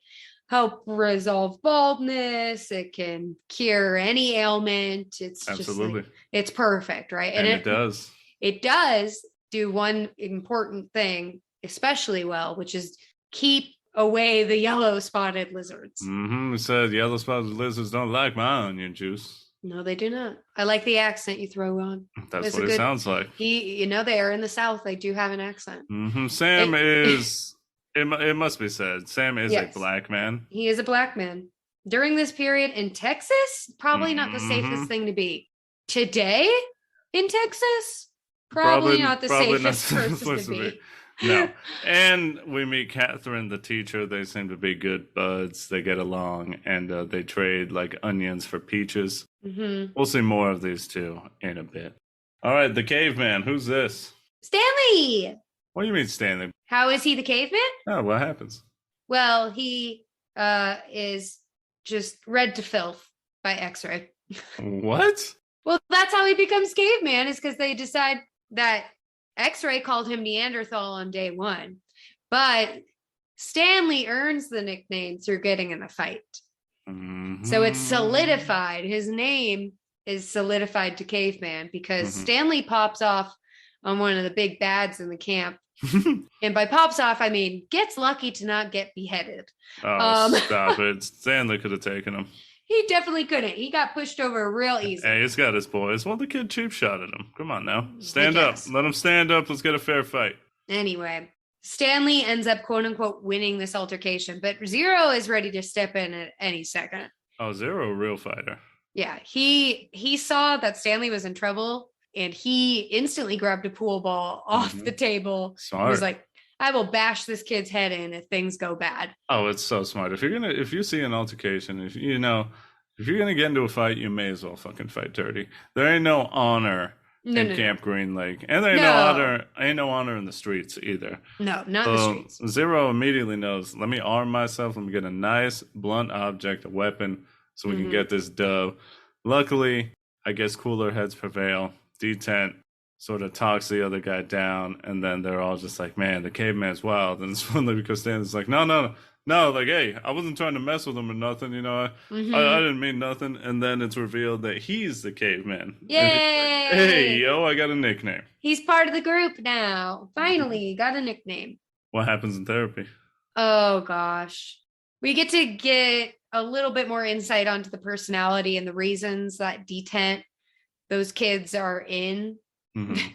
help resolve baldness. It can cure any ailment. It's absolutely just it's perfect, right? And it does. It does do one important thing especially well, which is keep away the yellow spotted lizards. It said yellow spotted lizards don't like my onion juice. No, they do not. I like the accent you throw on. That's what it sounds like. They are in the South. They do have an accent. Sam is, it must be said, Sam is a black man. He is a black man. During this period in Texas, probably not the safest thing to be. Today in Texas, probably not the safest person to be. No. And we meet Catherine, the teacher. They seem to be good buds. They get along, and they trade onions for peaches. We'll see more of these two in a bit. All right, the caveman. Who's this? Stanley. What do you mean, Stanley? How is he the caveman? Oh, what happens? Well, he is just read to filth by X-ray. What? Well, that's how he becomes caveman, is because they decide that X-ray called him Neanderthal on day one, but Stanley earns the nickname through getting in a fight. So it's solidified. His name is solidified to caveman because Stanley pops off on one of the big bads in the camp. And by pops off, I mean gets lucky to not get beheaded. Stop it. Stanley could have taken him. He definitely couldn't. He got pushed over real easy. Hey, he's got his boys. Well, the kid cheap shot at him. Come on now. Stand up. Let him stand up. Let's get a fair fight. Anyway, Stanley ends up, quote unquote, winning this altercation, but Zero is ready to step in at any second. Oh, Zero, a real fighter. Yeah, he saw that Stanley was in trouble, and he instantly grabbed a pool ball off the table. Smart. He was like, I will bash this kid's head in if things go bad. Oh, it's so smart. If you see an altercation, if you're gonna get into a fight, you may as well fucking fight dirty. There ain't no honor in Camp Green Lake. And there ain't no honor in the streets either. No, not in the streets. Zero immediately knows, let me arm myself, let me get a nice blunt object, a weapon, so we can get this dub. Luckily, I guess cooler heads prevail. D-Tent sort of talks the other guy down, and then they're all just like, man, the caveman's wild. And it's funny because Stanley's like, no, like, hey, I wasn't trying to mess with him or nothing, you know, I didn't mean nothing. And then it's revealed that he's the caveman. Yay! Like, hey, yo, I got a nickname. He's part of the group now. Finally, got a nickname. What happens in therapy? Oh, gosh. We get to get a little bit more insight onto the personality and the reasons that D-Tent, those kids are in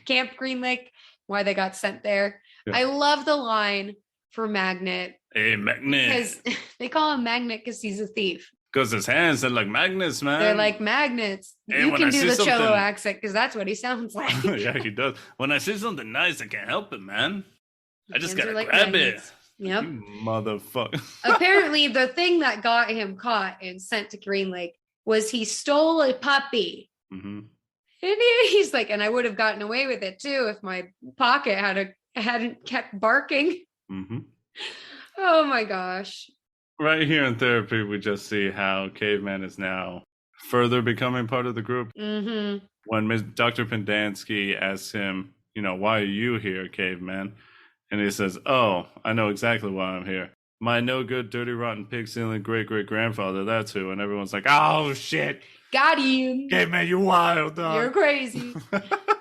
Camp Green Lake, why they got sent there. Yeah. I love the line for Magnet. Hey, Magnet. Because they call him Magnet because he's a thief. Because his hands are like magnets, man. They're like magnets. Hey, you can do the Cholo accent because that's what he sounds like. Yeah, he does. When I see something nice, I can't help it, man. I just gotta grab it. Yep. You motherfucker. Apparently, the thing that got him caught and sent to Green Lake was he stole a puppy. And he's like, and I would have gotten away with it too if my pocket hadn't kept barking. Oh my gosh. Right here in therapy, we just see how Caveman is now further becoming part of the group. When Dr. Pendansky asks him, you know, why are you here, Caveman? And he says, oh, I know exactly why I'm here. My no good, dirty, rotten, pig stealing great great grandfather, that's who. And everyone's like, oh shit. Got him. Caveman, you wild, dog. You're crazy.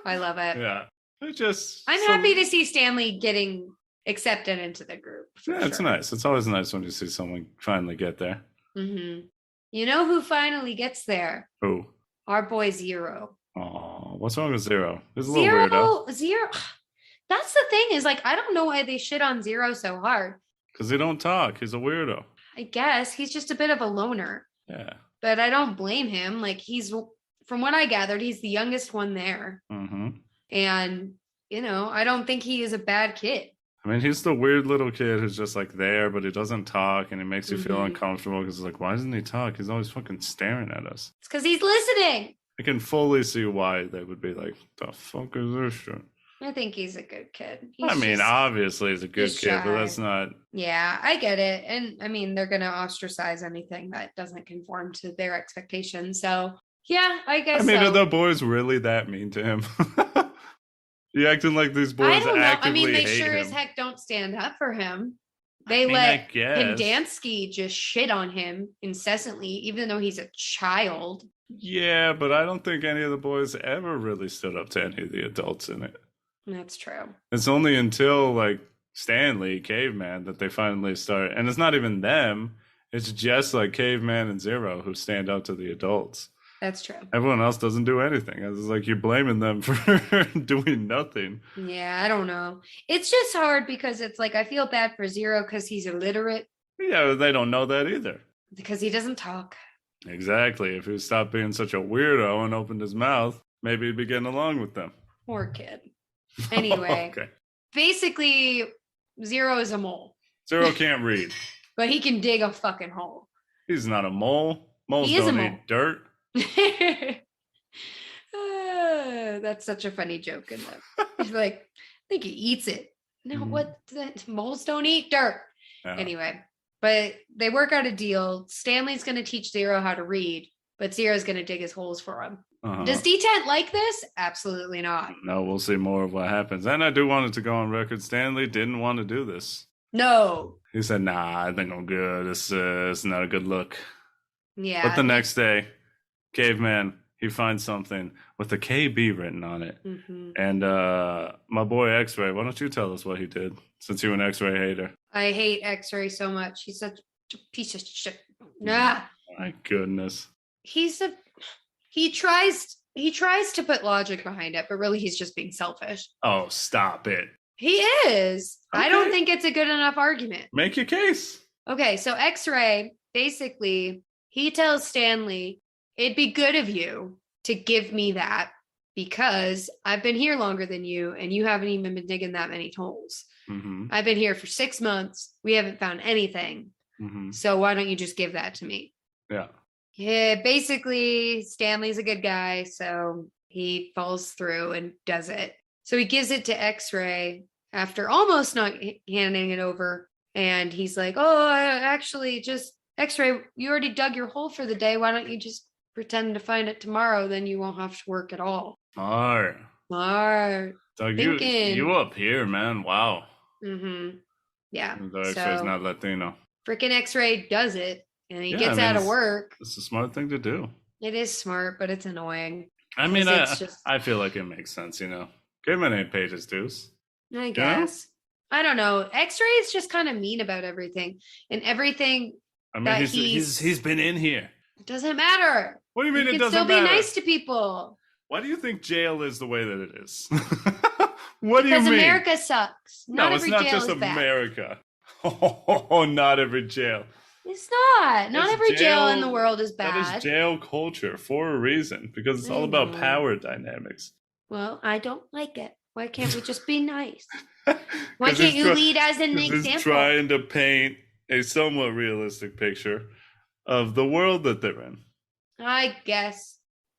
I love it. Yeah. I'm happy to see Stanley getting accepted into the group. Yeah, it's nice. It's always nice when you see someone finally get there. You know who finally gets there? Who? Our boy Zero. Oh, what's wrong with Zero? He's a little weirdo. Zero. That's the thing is, like, I don't know why they shit on Zero so hard. Because he don't talk. He's a weirdo. I guess. He's just a bit of a loner. Yeah. But I don't blame him. Like, from what I gathered, he's the youngest one there. And, you know, I don't think he is a bad kid. I mean, he's the weird little kid who's just like there, but he doesn't talk, and he makes you feel uncomfortable because it's like, why doesn't he talk? He's always fucking staring at us. It's because he's listening. I can fully see why they would be like, the fuck is this shit? I think he's a good kid. Obviously he's a good kid, but that's not... Yeah, I get it. And, I mean, they're going to ostracize anything that doesn't conform to their expectations. So, yeah, I guess are the boys really that mean to him? You acting like these boys actively hate him. I mean, they sure as heck don't stand up for him. They let Pendansky just shit on him incessantly, even though he's a child. Yeah, but I don't think any of the boys ever really stood up to any of the adults in it. That's true. It's only until, like, Stanley, Caveman, that they finally start. And it's not even them. It's just, like, Caveman and Zero who stand up to the adults. That's true. Everyone else doesn't do anything. It's like you're blaming them for doing nothing. Yeah, I don't know. It's just hard because it's like I feel bad for Zero because he's illiterate. Yeah, they don't know that either. Because he doesn't talk. Exactly. If he stopped being such a weirdo and opened his mouth, maybe he'd be getting along with them. Poor kid. Anyway, basically, Zero is a mole. Zero can't read. But he can dig a fucking hole. He's not a mole. Moles don't eat dirt. That's such a funny joke in that. He's like, I think he eats it. No, what? Moles don't eat dirt. Yeah. Anyway, but they work out a deal. Stanley's going to teach Zero how to read, but Zero's going to dig his holes for him. Does D-Tent like this? Absolutely not. No, we'll see more of what happens. And I do want it to go on record. Stanley didn't want to do this. No. He said, nah, I think I'm good. It's not a good look. Yeah. But the next day, Caveman, he finds something with a KB written on it. And my boy X-Ray, why don't you tell us what he did, since you're an X-Ray hater? I hate X-Ray so much. He's such a piece of shit. Nah. My goodness. He tries to put logic behind it, but really he's just being selfish. Oh, stop it. He is. Okay. I don't think it's a good enough argument. Make your case. Okay, so X-Ray, basically, he tells Stanley, it'd be good of you to give me that because I've been here longer than you and you haven't even been digging that many holes. I've been here for 6 months. We haven't found anything. So why don't you just give that to me? Yeah. Yeah, basically, Stanley's a good guy, so he falls through and does it. So he gives it to X-Ray after almost not handing it over. And he's like, oh, actually, just X-Ray, you already dug your hole for the day. Why don't you just pretend to find it tomorrow? Then you won't have to work at all. Smart. Smart. Doug, Thinking. you up here, man. Wow. Mm-hmm. Yeah. The X-Ray's not Latino. Freaking X-Ray does it, and he gets out of work. It's a smart thing to do. It is smart, but it's annoying. I mean, I feel like it makes sense, you know. Caveman ain't paid his dues. I guess. You know? I don't know. X-Ray is just kind of mean about everything, and everything. I mean, he's been in here. It doesn't matter. What do you mean it doesn't matter? Still be nice to people. Why do you think jail is the way that it is? What do you mean? Because America sucks. No, it's not just America. Oh, not every jail. It's not. Not every jail in the world is bad. That is jail culture for a reason, because it's all about power dynamics. Well, I don't like it. Why can't we just be nice? Why can't you lead as an example? It's trying to paint a somewhat realistic picture of the world that they're in. I guess.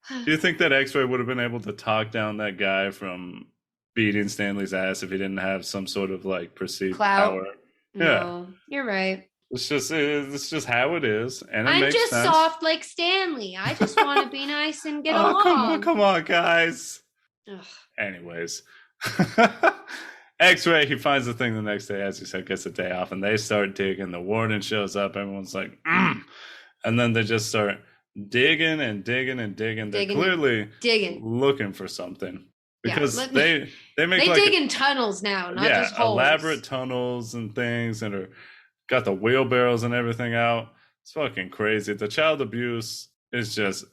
Do you think that X-Ray would have been able to talk down that guy from beating Stanley's ass if he didn't have some sort of like perceived power? No, you're right. It's just how it is, and I'm just sense. Soft like Stanley. I just want to be nice and get along. Come on, guys. Ugh. Anyways, X-Ray, he finds the thing the next day, as you said, gets a day off, and they start digging. The warden shows up. Everyone's like, and then they just start digging and digging and digging. They're clearly looking for something. Because they dig in tunnels now, not just holes. Elaborate tunnels and things, and got the wheelbarrows and everything out. It's fucking crazy. The child abuse is just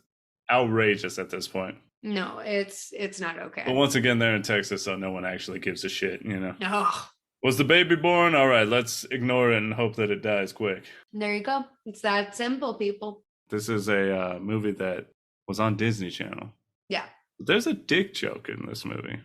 outrageous at this point. No, it's not okay. But once again, they're in Texas, so no one actually gives a shit, you know? Oh. Was the baby born? All right, let's ignore it and hope that it dies quick. There you go. It's that simple, people. This is a movie that was on Disney Channel. Yeah. There's a dick joke in this movie.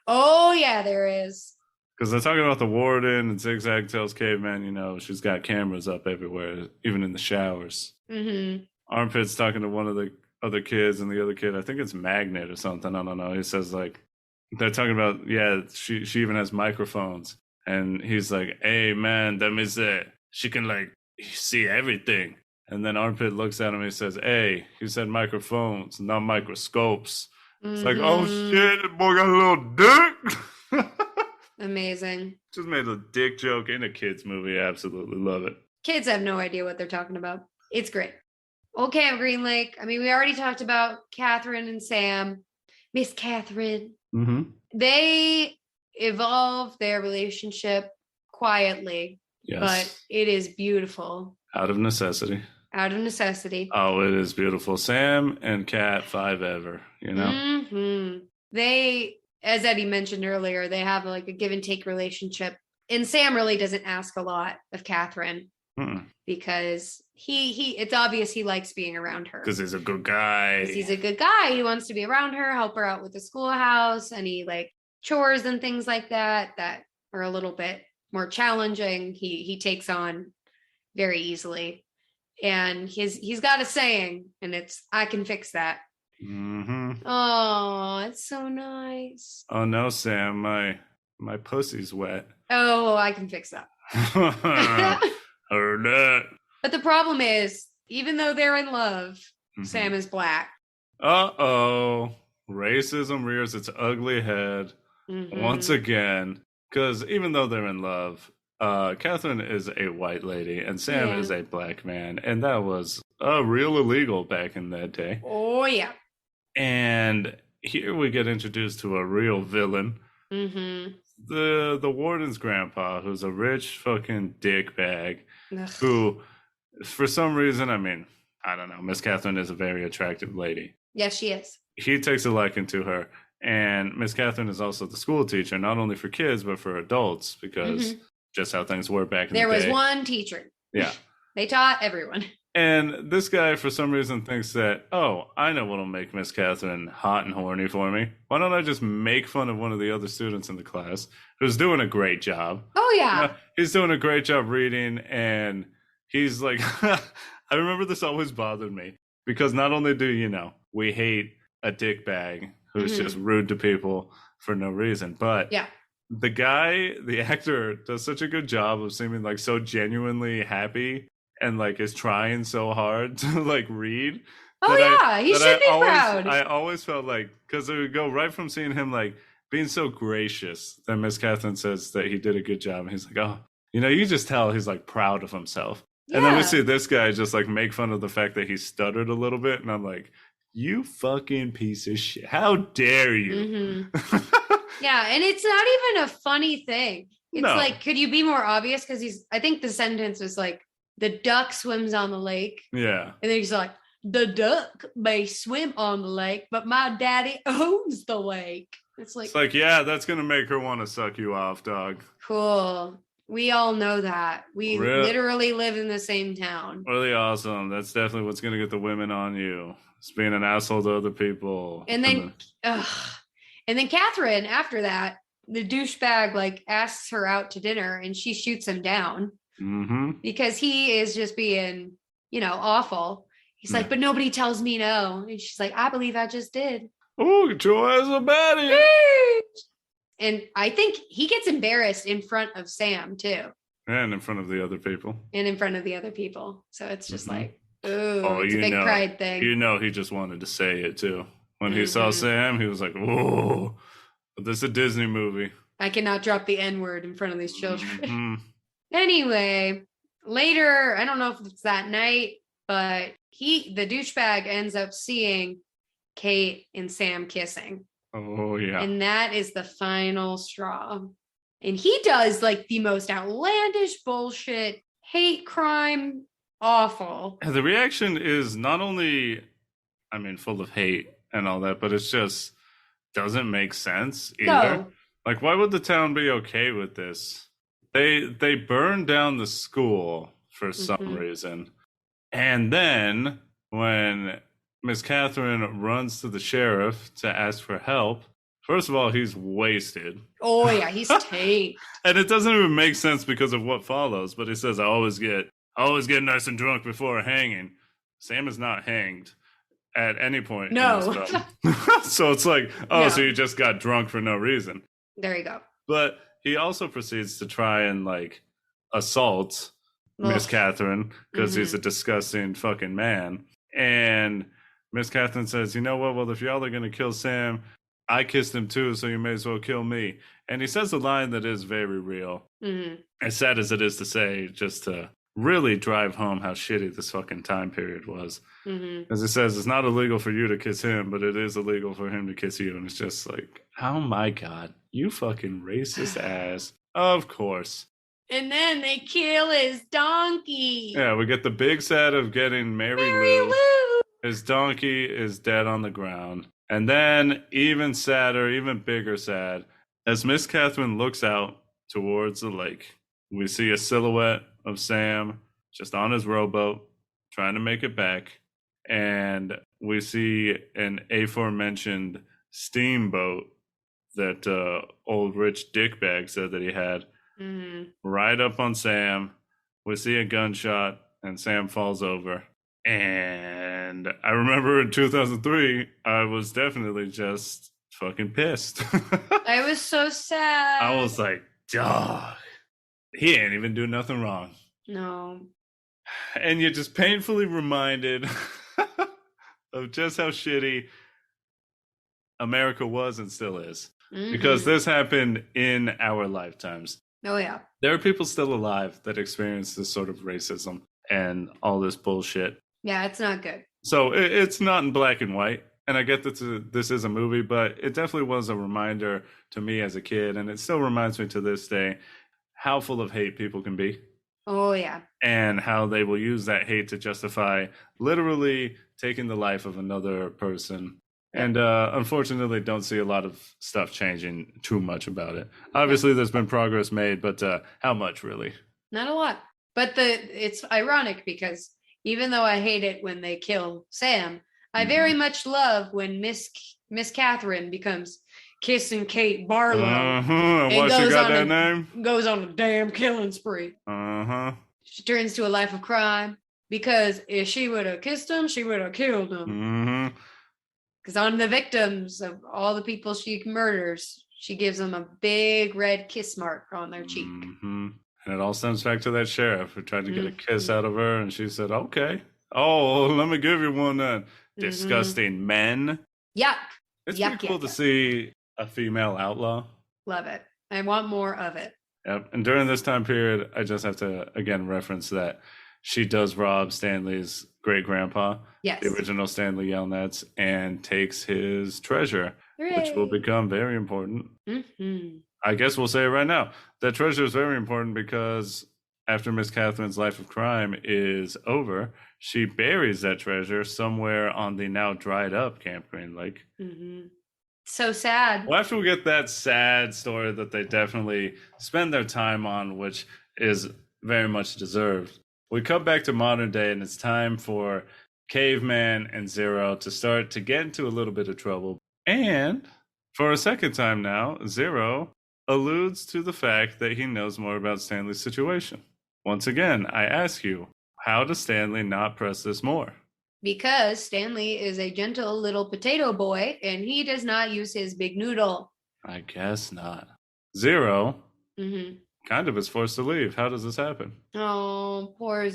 Oh, yeah, there is. Because they're talking about the warden, and Zigzag tells Caveman, you know, she's got cameras up everywhere, even in the showers. Mm-hmm. Armpit's talking to one of the other kids, and the other kid, I think it's Magnet or something, I don't know. He says, like, they're talking about, she even has microphones. And he's like, hey, man, that means that she can, like, see everything. And then Armpit looks at him and he says, hey, he said microphones, not microscopes. It's like, oh shit, that boy got a little dick. Amazing. Just made a dick joke in a kid's movie. I absolutely love it. Kids have no idea what they're talking about. It's great. Okay, I'm Green Lake. I mean, we already talked about Catherine and Sam. Miss Catherine. Mm-hmm. They evolve their relationship quietly. Yes. But it is beautiful. Out of necessity. Out of necessity. Oh, it is beautiful. Sam and Cat, 5 ever, you know? Mm-hmm. They, as Eddie mentioned earlier, they have like a give and take relationship. And Sam really doesn't ask a lot of Catherine because it's obvious he likes being around her. Because he's a good guy. He's a good guy. He wants to be around her, help her out with the schoolhouse, any like chores and things like that are a little bit more challenging. He takes on very easily. And he's got a saying, and it's, I can fix that. Mm-hmm. Oh, it's so nice. Oh no, Sam, my pussy's wet. Oh, I can fix that. Heard that. But the problem is, even though they're in love, Sam is black. Uh-oh. Racism rears its ugly head once again. Because even though they're in love, Catherine is a white lady and Sam is a black man. And that was real illegal back in that day. Oh, yeah. And here we get introduced to a real villain. Mm-hmm. The warden's grandpa, who's a rich fucking dickbag, who, for some reason, I mean, I don't know, Miss Catherine is a very attractive lady. Yes, she is. He takes a liking to her. And Miss Catherine is also the school teacher, not only for kids, but for adults, because just how things were back in the day. There was one teacher. Yeah. They taught everyone. And this guy, for some reason, thinks that, oh, I know what'll make Miss Catherine hot and horny for me. Why don't I just make fun of one of the other students in the class who's doing a great job? Oh, yeah. You know, he's doing a great job reading, and he's like, I remember this always bothered me. because not only do we hate a dickbag who's just rude to people for no reason, but yeah, the actor, does such a good job of seeming like so genuinely happy and like is trying so hard to like read. oh yeah, he should be proud. I always felt like, because it would go right from seeing him like being so gracious that Miss Catherine says that he did a good job, and he's like, oh, you just tell he's like proud of himself. Yeah. And then we see this guy just like make fun of the fact that he stuttered a little bit, and I'm like, you fucking piece of shit, how dare you. Yeah, and it's not even a funny thing. It's like, could you be more obvious? Because I think the sentence was like, the duck swims on the lake. Yeah. And then he's like, the duck may swim on the lake, but my daddy owns the lake. It's like, yeah, that's going to make her want to suck you off, dog. Cool. We all know that. We literally live in the same town. Really awesome. That's definitely what's going to get the women on you. It's being an asshole to other people. And then Catherine, after that, the douchebag like asks her out to dinner and she shoots him down because he is just being, awful. He's like, but nobody tells me no. And she's like, I believe I just did. Oh, Joy is a baddie. And I think he gets embarrassed in front of Sam too. And in front of the other people. So it's just like, it's a big pride thing. He just wanted to say it too. When he saw Sam, he was like, whoa, this is a Disney movie. I cannot drop the N-word in front of these children. Anyway, later, I don't know if it's that night, but the douchebag ends up seeing Kate and Sam kissing. Oh, yeah. And that is the final straw. And he does like the most outlandish bullshit, hate crime, awful. The reaction is not only, full of hate and all that, but it's just doesn't make sense either. No. Like, why would the town be okay with this? They burned down the school for some reason. And then when Miss Catherine runs to the sheriff to ask for help, first of all, he's wasted. Oh, yeah, he's tanked. And it doesn't even make sense because of what follows. But he says, I always get nice and drunk before hanging. Sam is not hanged at any point. No. So it's like, so you just got drunk for no reason. There you go. But he also proceeds to try and like assault Miss Catherine because he's a disgusting fucking man. And Miss Catherine says, you know what? Well, if y'all are going to kill Sam, I kissed him too, so you may as well kill me. And he says a line that is very real. As sad as it is to say, just to really drive home how shitty this fucking time period was. As he says, it's not illegal for you to kiss him, but it is illegal for him to kiss you. And it's just like, oh my God, you fucking racist ass. Of course. And then they kill his donkey. Yeah, we get the big sad of getting Mary Lou. His donkey is dead on the ground. And then, even sadder, even bigger sad, as Miss Catherine looks out towards the lake, we see a silhouette of Sam just on his rowboat, trying to make it back. And we see an aforementioned steamboat that old rich dickbag said that he had. Right up on Sam. We see a gunshot and Sam falls over. And I remember in 2003, I was definitely just fucking pissed. I was so sad. I was like, dog, he ain't even do nothing wrong. No. And you're just painfully reminded of just how shitty America was and still is. Because this happened in our lifetimes. Oh, yeah. There are people still alive that experience this sort of racism and all this bullshit. Yeah, it's not good. So it's not in black and white. And I get that this is a movie, but it definitely was a reminder to me as a kid. And it still reminds me to this day how full of hate people can be. Oh, yeah. And how they will use that hate to justify literally taking the life of another person. And unfortunately, don't see a lot of stuff changing too much about it. Obviously, there's been progress made, but how much, really? Not a lot. But it's ironic because even though I hate it when they kill Sam, I very much love when Miss Catherine becomes Kissing Kate Barlow. Why she got that name? Goes on a damn killing spree. She turns to a life of crime because if she would have kissed him, she would have killed him. Mm-hmm. Because on the victims of all the people she murders, she gives them a big red kiss mark on their cheek. Mm-hmm. And it all stems back to that sheriff who tried to get a kiss out of her, and she said, okay. Oh, let me give you one then. Disgusting men. Yuck. It's pretty cool to see a female outlaw. Love it. I want more of it. Yep. And during this time period, I just have to, again, reference that she does rob Stanley's great-grandpa, the original Stanley Yelnats, and takes his treasure, which will become very important. Mm-hmm. I guess we'll say it right now. That treasure is very important because after Miss Catherine's life of crime is over, she buries that treasure somewhere on the now dried up Camp Green Lake. Mm-hmm. So sad. Well, after we get that sad story that they definitely spend their time on, which is very much deserved, we come back to modern day, and it's time for Caveman and Zero to start to get into a little bit of trouble. And for a second time now, Zero alludes to the fact that he knows more about Stanley's situation. Once again, I ask you, how does Stanley not press this more? Because Stanley is a gentle little potato boy, and he does not use his big noodle. I guess not. Zero kind of is forced to leave. How does this happen? Oh, poor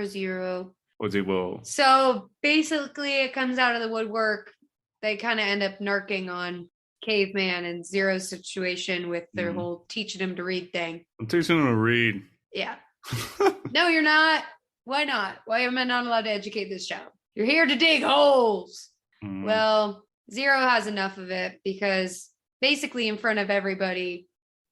Zero. What's he will? So basically, it comes out of the woodwork. They kind of end up narking on Caveman and Zero's situation with their whole teaching him to read thing. I'm teaching him to read. Yeah. No, you're not. Why not? Why am I not allowed to educate this child? You're here to dig holes. Well, Zero has enough of it because basically in front of everybody,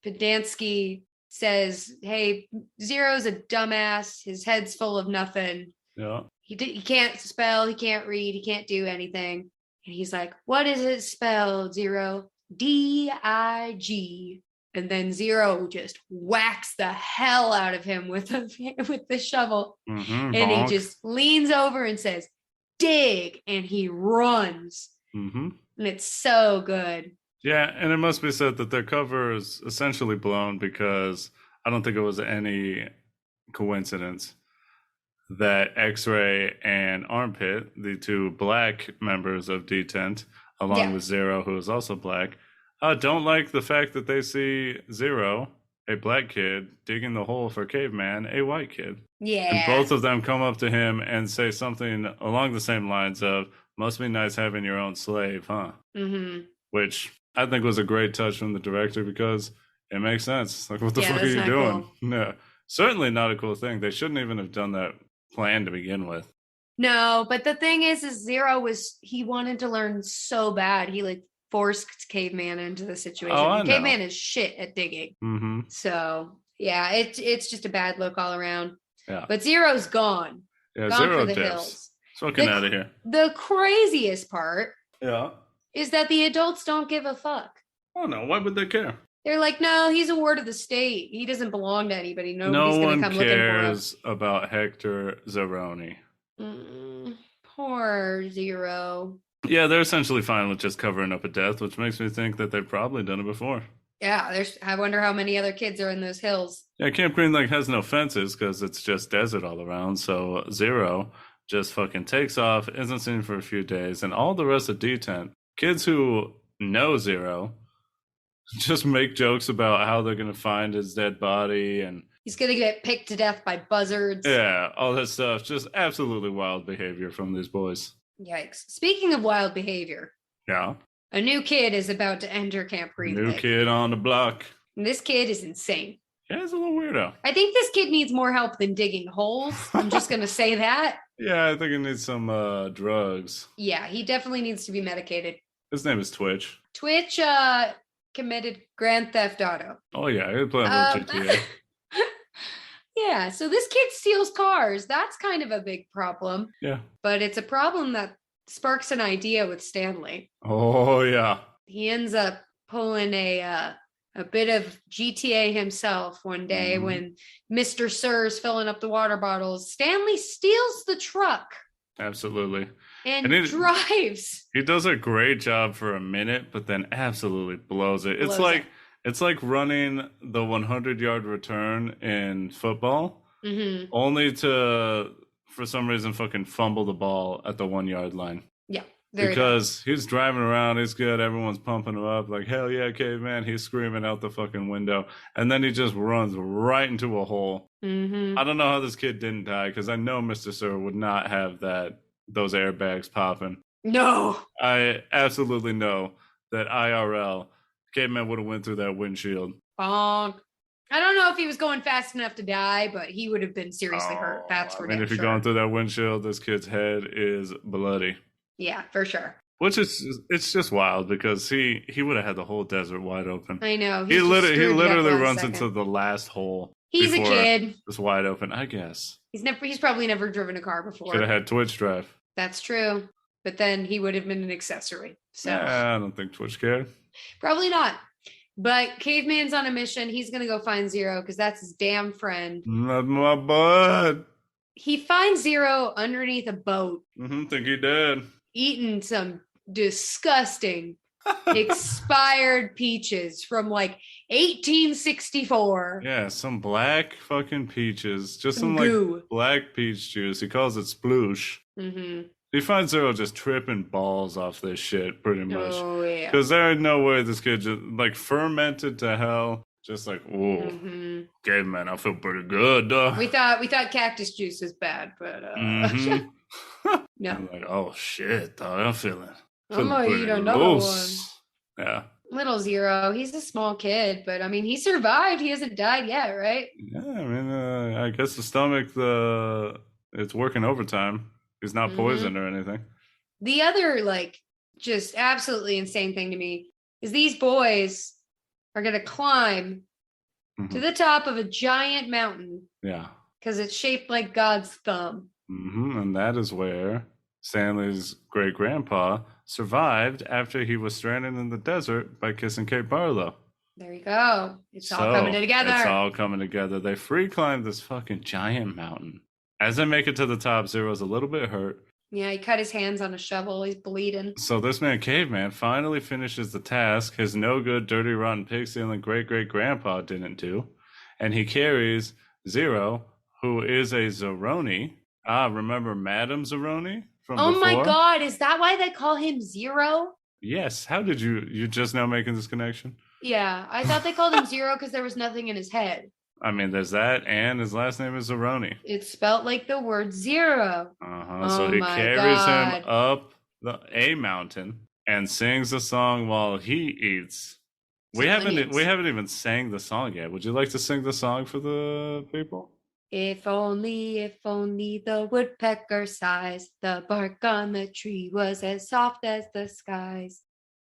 Pedansky says, hey, Zero's a dumbass. His head's full of nothing. Yeah. He can't spell. He can't read. He can't do anything. And he's like, what is it spelled, Zero? D-I-G. And then Zero just whacks the hell out of him with the shovel. And bonk. He just leans over and says, dig. And he runs. And it's so good. Yeah, and it must be said that their cover is essentially blown because I don't think it was any coincidence that X-Ray and Armpit, the two black members of Detent, along with Zero, who is also black, don't like the fact that they see Zero, a black kid, digging the hole for Caveman, a white kid. Yeah. And both of them come up to him and say something along the same lines of, must be nice having your own slave, huh? Which I think was a great touch from the director because it makes sense. Like, what the fuck are you doing? Cool. No, certainly not a cool thing. They shouldn't even have done that plan to begin with. No, but the thing is Zero he wanted to learn so bad. He forced Caveman into the situation. Caveman is shit at digging. So yeah, it's just a bad look all around. Yeah. But Zero's gone. Yeah, gone Zero for the dips. hills. Fucking out of here. The craziest part is that the adults don't give a fuck. Oh no, why would they care? They're like, no, he's a ward of the state. He doesn't belong to anybody. Nobody's going to come looking for him. No one cares about Hector Zeroni. Poor Zero. Yeah, they're essentially fine with just covering up a death, which makes me think that they've probably done it before. Yeah, I wonder how many other kids are in those hills. Yeah, Camp Green Lake has no fences because it's just desert all around. So Zero just fucking takes off, isn't seen for a few days, and all the rest of Detent, kids who know Zero, just make jokes about how they're going to find his dead body and he's going to get picked to death by buzzards. Yeah, all that stuff. Just absolutely wild behavior from these boys. Yikes. Speaking of wild behavior. Yeah. A new kid is about to enter Camp Green Lake. New kid on the block. And this kid is insane. Yeah, he's a little weirdo. I think this kid needs more help than digging holes. I'm just going to say that. Yeah, I think he needs some drugs. Yeah, he definitely needs to be medicated. His name is Twitch. Twitch committed Grand Theft Auto. Oh, yeah, he's playing with GTA. Yeah, so this kid steals cars. That's kind of a big problem. Yeah. But it's a problem that sparks an idea with Stanley. Oh, yeah. He ends up pulling a bit of GTA himself one day when Mr. Sir's filling up the water bottles. Stanley steals the truck. Absolutely. And drives. He does a great job for a minute, but then absolutely blows it. It's like running the 100-yard return in football, only to for some reason, fucking fumble the ball at the 1 yard line. Yeah. Very because he's driving around, he's good, everyone's pumping him up, like, hell yeah, caveman, he's screaming out the fucking window, and then he just runs right into a hole. I don't know how this kid didn't die, because I know Mr. Sir would not have those airbags popping. No. I absolutely know that IRL, caveman would have went through that windshield. Bonk. I don't know if he was going fast enough to die, but he would have been seriously hurt. That's for damn sure. If you're going through that windshield, this kid's head is bloody. Yeah, for sure. Which is, it's just wild because he would have had the whole desert wide open. I know. He literally runs into the last hole. He's a kid. It's wide open, I guess. He's probably never driven a car before. Should have had Twitch drive. That's true. But then he would have been an accessory. So I don't think Twitch cared. Probably not. But Caveman's on a mission. He's going to go find Zero because that's his damn friend. Not my bud. He finds Zero underneath a boat. Think he did. Eating some disgusting expired peaches from like 1864. Yeah, some black fucking peaches. Just some goo. Like black peach juice. He calls it sploosh. He finds Zero just tripping balls off this shit, pretty much. Oh, yeah. Because there ain't no way this kid just, like, fermented to hell. Just like, ooh, caveman, I feel pretty good. We thought cactus juice was bad, but no. I'm like, oh shit, dog, I'm feeling I'm gonna eat another loose. one. Yeah. Little Zero, he's a small kid, but I mean, he survived. He hasn't died yet, right? Yeah, I mean, I guess the stomach, it's working overtime. He's not poisoned or anything. The other, like, just absolutely insane thing to me is these boys are going to climb to the top of a giant mountain. Yeah. Because it's shaped like God's thumb. And that is where Stanley's great-grandpa survived after he was stranded in the desert by kissing Kate Barlow. There you go. It's all coming together. It's all coming together. They free climbed this fucking giant mountain. As they make it to the top, Zero's a little bit hurt. Yeah, he cut his hands on a shovel. He's bleeding. So this man, Caveman, finally finishes the task his no-good, dirty, rotten, pig-stealing great-great-grandpa didn't do. And he carries Zero, who is a Zeroni. Remember Madame Zeroni from before? Oh my God, is that why they call him Zero? Yes. How did you just now making this connection? Yeah, I thought they called him Zero because there was nothing in his head. I mean, there's that, and his last name is Zeroni. It's spelled like the word zero. So he carries him up a mountain and sings a song while he eats. We haven't even sang the song yet. Would you like to sing the song for the people? If only the woodpecker sighs, the bark on the tree was as soft as the skies.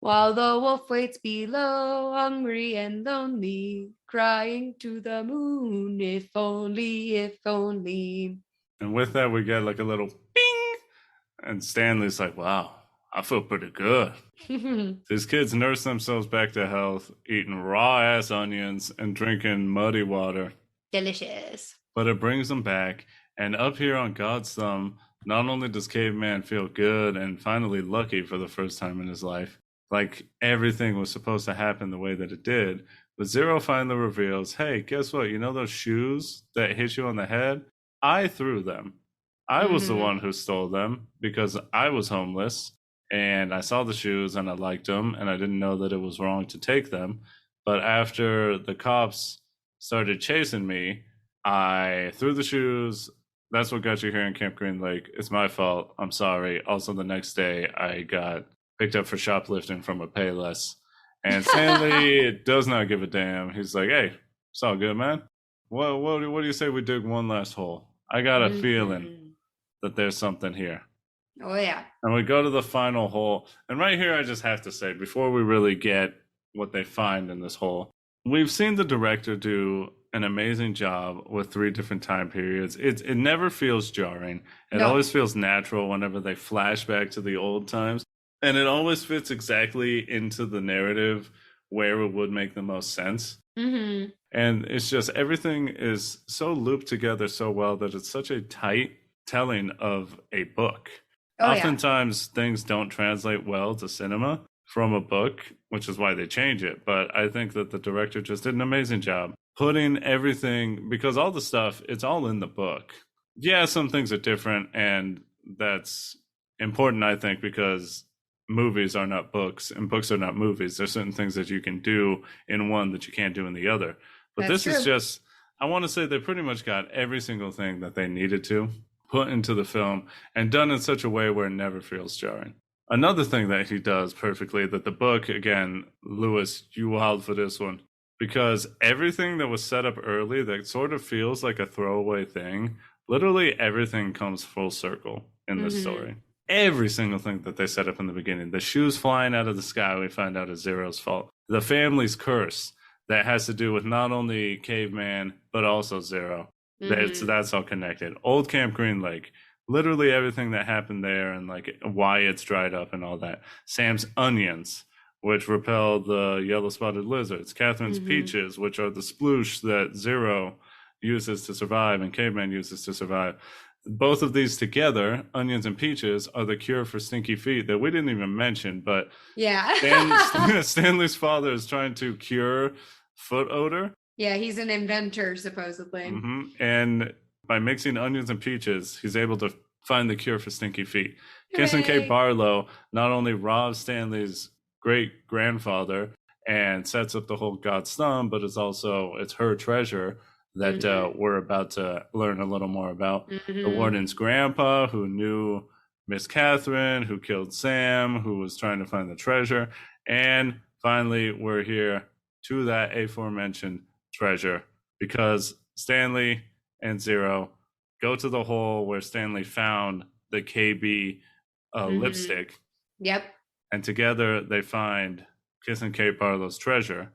While the wolf waits below, hungry and lonely, crying to the moon, if only, if only. And with that, we get like a little bing. And Stanley's like, wow, I feel pretty good. These kids nurse themselves back to health, eating raw-ass onions and drinking muddy water. Delicious. But it brings them back. And up here on God's thumb, not only does Caveman feel good and finally lucky for the first time in his life, like everything was supposed to happen the way that it did. But Zero finally reveals, hey, guess what? You know those shoes that hit you on the head? I threw them. I was the one who stole them because I was homeless and I saw the shoes and I liked them and I didn't know that it was wrong to take them. But after the cops started chasing me, I threw the shoes. That's what got you here in Camp Green Lake. It's my fault. I'm sorry. Also, the next day I got picked up for shoplifting from a Payless. And Stanley does not give a damn. He's like, hey, it's all good, man. What do you say we dig one last hole? I got a feeling that there's something here. Oh, yeah. And we go to the final hole. And right here, I just have to say, before we really get what they find in this hole, we've seen the director do an amazing job with 3 different time periods. It never feels jarring. It always feels natural whenever they flash back to the old times. And it always fits exactly into the narrative where it would make the most sense. And it's just everything is so looped together so well that it's such a tight telling of a book. Oftentimes things don't translate well to cinema from a book, which is why they change it. But I think that the director just did an amazing job putting everything, because all the stuff, it's all in the book. Yeah, some things are different, and that's important, I think, because movies are not books and books are not movies. There's certain things that you can do in one that you can't do in the other. But That's this is true. just, I want to say they pretty much got every single thing that they needed to put into the film and done in such a way where it never feels jarring. Another thing that he does perfectly that the book, again, Lewis, you wild for this one, because everything that was set up early that sort of feels like a throwaway thing, literally everything comes full circle in this story. Every single thing that they set up in the beginning. The shoes flying out of the sky, we find out is Zero's fault. The family's curse that has to do with not only Caveman, but also Zero. That's all connected. Old Camp Green Lake, literally everything that happened there and like why it's dried up and all that. Sam's onions, which repel the yellow spotted lizards. Catherine's peaches, which are the sploosh that Zero uses to survive and Caveman uses to survive. Both of these together, onions and peaches, are the cure for stinky feet that we didn't even mention. But yeah. Stanley's father is trying to cure foot odor. Yeah, he's an inventor, supposedly. And by mixing onions and peaches, he's able to find the cure for stinky feet. Kissing Kate Barlow not only robs Stanley's great grandfather and sets up the whole God's thumb, but it's her treasure that we're about to learn a little more about. The warden's grandpa, who knew Miss Catherine, who killed Sam, who was trying to find the treasure. And finally, we're here to that aforementioned treasure because Stanley and Zero go to the hole where Stanley found the KB lipstick. Yep. And together they find Kissing Kate Barlow's treasure,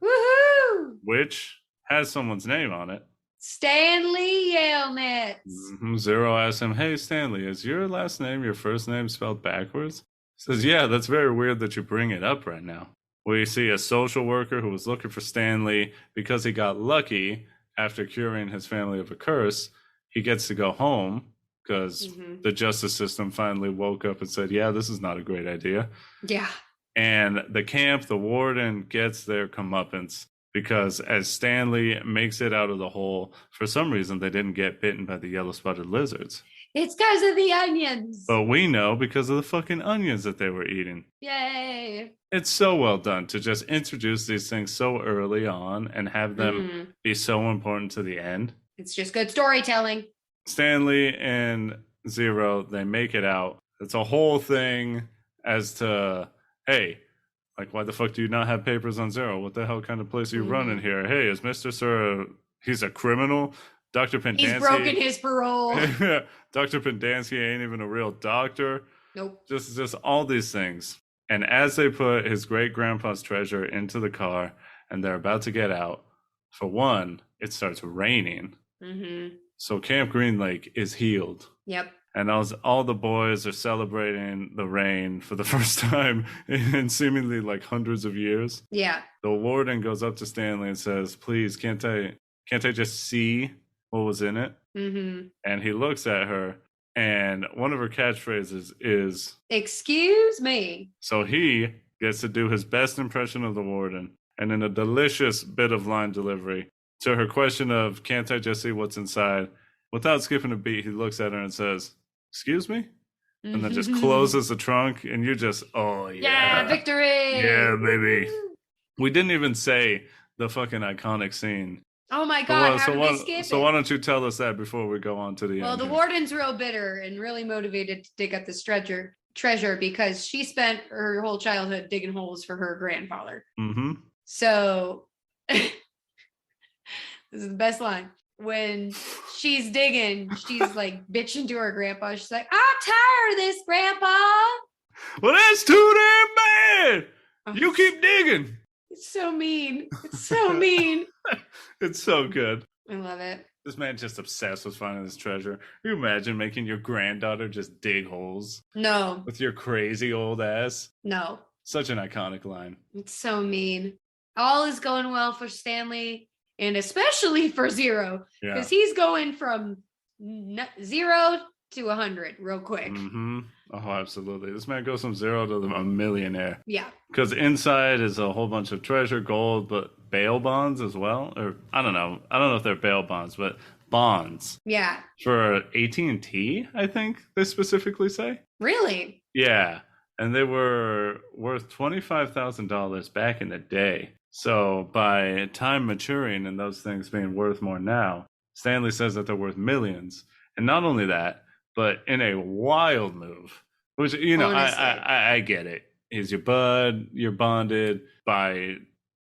which has someone's name on it. Stanley Yelnats. Zero asks him, "Hey, Stanley, is your last name your first name spelled backwards?" He says, "Yeah, that's very weird that you bring it up right now." We see a social worker who was looking for Stanley because he got lucky after curing his family of a curse. He gets to go home because the justice system finally woke up and said, yeah, this is not a great idea. Yeah. And the camp, the warden, gets their comeuppance because as Stanley makes it out of the hole, for some reason they didn't get bitten by the yellow-spotted lizards. It's because of the onions. But we know because of the fucking onions that they were eating. Yay. It's so well done to just introduce these things so early on and have them be so important to the end. It's just good storytelling. Stanley and Zero, they make it out. It's a whole thing as to, hey, like, why the fuck do you not have papers on Zero? What the hell kind of place are you running here? Hey, is Mr. Sir, he's a criminal? Dr. Pendancy. He's broken his parole. Dr. Pendancy ain't even a real doctor. Nope. Just all these things. And as they put his great-grandpa's treasure into the car and they're about to get out, for one, it starts raining. So Camp Green Lake is healed. Yep. And all the boys are celebrating the rain for the first time in seemingly like hundreds of years. Yeah. The warden goes up to Stanley and says, please, can't I just see what was in it? And he looks at her, and one of her catchphrases is, excuse me. So he gets to do his best impression of the warden. And in a delicious bit of line delivery, to her question of, can't I just see what's inside? Without skipping a beat, he looks at her and says, excuse me? And then just closes the trunk, and you just, oh, yeah. Yeah, victory! Yeah, baby. We didn't even say the fucking iconic scene. Oh, my God, how did we skip it? So why don't you tell us that before we go on to the end? Well, the warden's real bitter and really motivated to dig up this treasure because she spent her whole childhood digging holes for her grandfather. So... This is the best line. When she's digging, she's like bitching to her grandpa. She's like, I'm tired of this, Grandpa. Well, that's too damn bad. You keep digging. It's so mean. It's so mean. It's so good. I love it. This man's just obsessed with finding this treasure. Can you imagine making your granddaughter just dig holes? No. With your crazy old ass? No. Such an iconic line. It's so mean. All is going well for Stanley. And especially for Zero, because he's going from 0 to 100 real quick. Oh, absolutely. This man goes from 0 to a millionaire. Yeah. Because inside is a whole bunch of treasure, gold, but bail bonds as well. Or I don't know. I don't know if they're bail bonds, but bonds Yeah. for AT&T, I think they specifically say. Really? Yeah. And they were worth $25,000 back in the day. So by time maturing and those things being worth more now, Stanley says that they're worth millions. And not only that, but in a wild move, which, Honestly. I get it. He's your bud, you're bonded by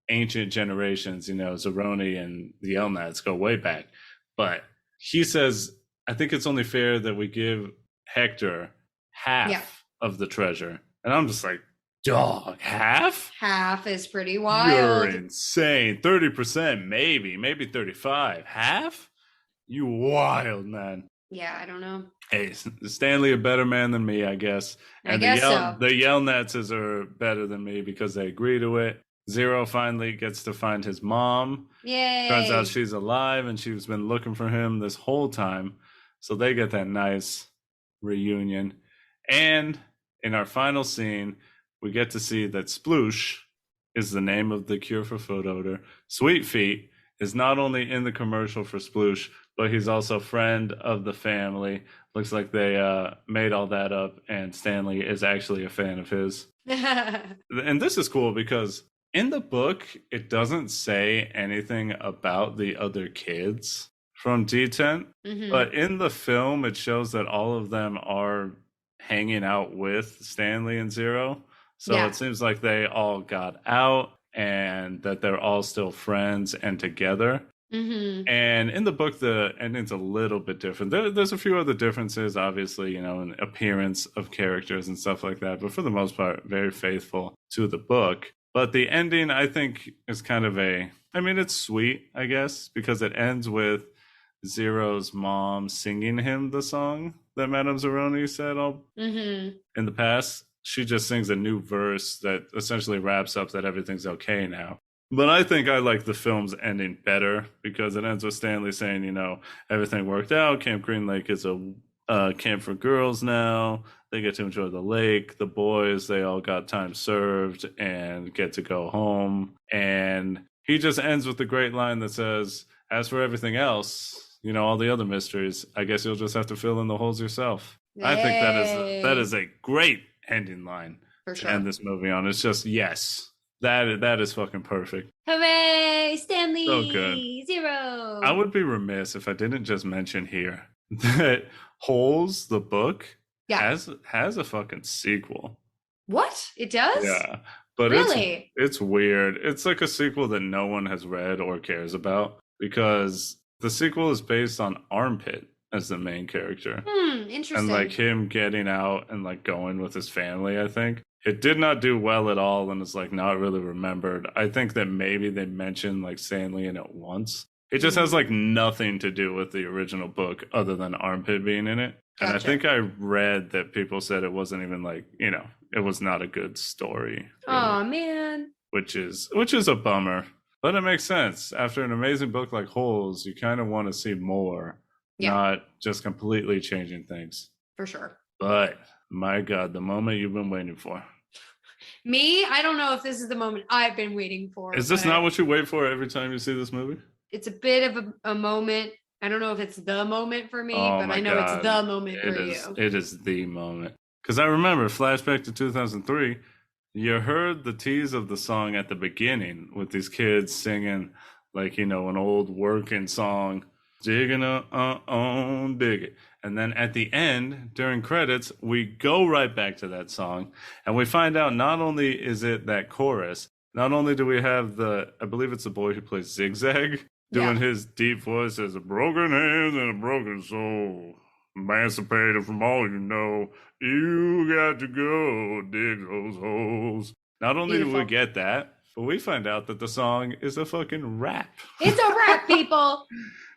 ancient generations, Zeroni and the Elnats go way back. But he says, I think it's only fair that we give Hector half of the treasure. And I'm just like, dog, half? Half is pretty You're wild. insane. 30%, maybe 35. Half? You wild, man. Yeah, I don't know. Hey, Stanley a better man than me, I guess. I And guess so. the Yelnats are better than me because they agree to it. Zero finally gets to find his mom. Yay. Turns out she's alive and she's been looking for him this whole time. So they get that nice reunion. And in our final scene, we get to see that Sploosh is the name of the cure for foot odor. Sweet Feet is not only in the commercial for Sploosh, but he's also a friend of the family. Looks like they made all that up, and Stanley is actually a fan of his. And this is cool because in the book, it doesn't say anything about the other kids from D10, but in the film, it shows that all of them are hanging out with Stanley and Zero. So it seems like they all got out and that they're all still friends and together. And in the book, the ending's a little bit different. There's a few other differences, obviously, in appearance of characters and stuff like that. But for the most part, very faithful to the book. But the ending, I think, is kind of it's sweet, I guess, because it ends with Zero's mom singing him the song that Madame Zeroni said in the past. She just sings a new verse that essentially wraps up that everything's okay now. But I think I like the film's ending better because it ends with Stanley saying, everything worked out. Camp Green Lake is a camp for girls now. They get to enjoy the lake. The boys, they all got time served and get to go home. And he just ends with the great line that says, as for everything else, all the other mysteries, I guess you'll just have to fill in the holes yourself. Yay. I think that is a great ending line to end this movie on. It's just, yes. That is fucking perfect. Hooray, Stanley! So good. Zero. I would be remiss if I didn't just mention here that Holes, the book, has a fucking sequel. What? It does? Yeah. But really? It's weird. It's like a sequel that no one has read or cares about because the sequel is based on Armpit as the main character. Interesting. And like him getting out and like going with his family, I think. It did not do well at all and is like not really remembered. I think that maybe they mentioned like Stanley in it once. It just has like nothing to do with the original book other than Armpit being in it. Gotcha. And I think I read that people said it wasn't even like, it was not a good story. Really. Oh man. Which is a bummer. But it makes sense. After an amazing book like Holes, you kind of want to see more. Yeah. Not just completely changing things. For sure. But my God, the moment you've been waiting for. Me? I don't know if this is the moment I've been waiting for. Is this not what you wait for every time you see this movie? It's a bit of a moment. I don't know if it's the moment for me, but I know it's the moment for you. It is the moment. Because I remember, flashback to 2003, you heard the tease of the song at the beginning with these kids singing like, an old working song. Digging on, dig it. And then at the end, during credits, we go right back to that song. And we find out not only is it that chorus, not only do we have I believe it's the boy who plays Zigzag, doing his deep voice as a broken hand and a broken soul. Emancipated from all you know, you got to go dig those holes. Not only do we get that, but we find out that the song is a fucking rap. It's a rap, people.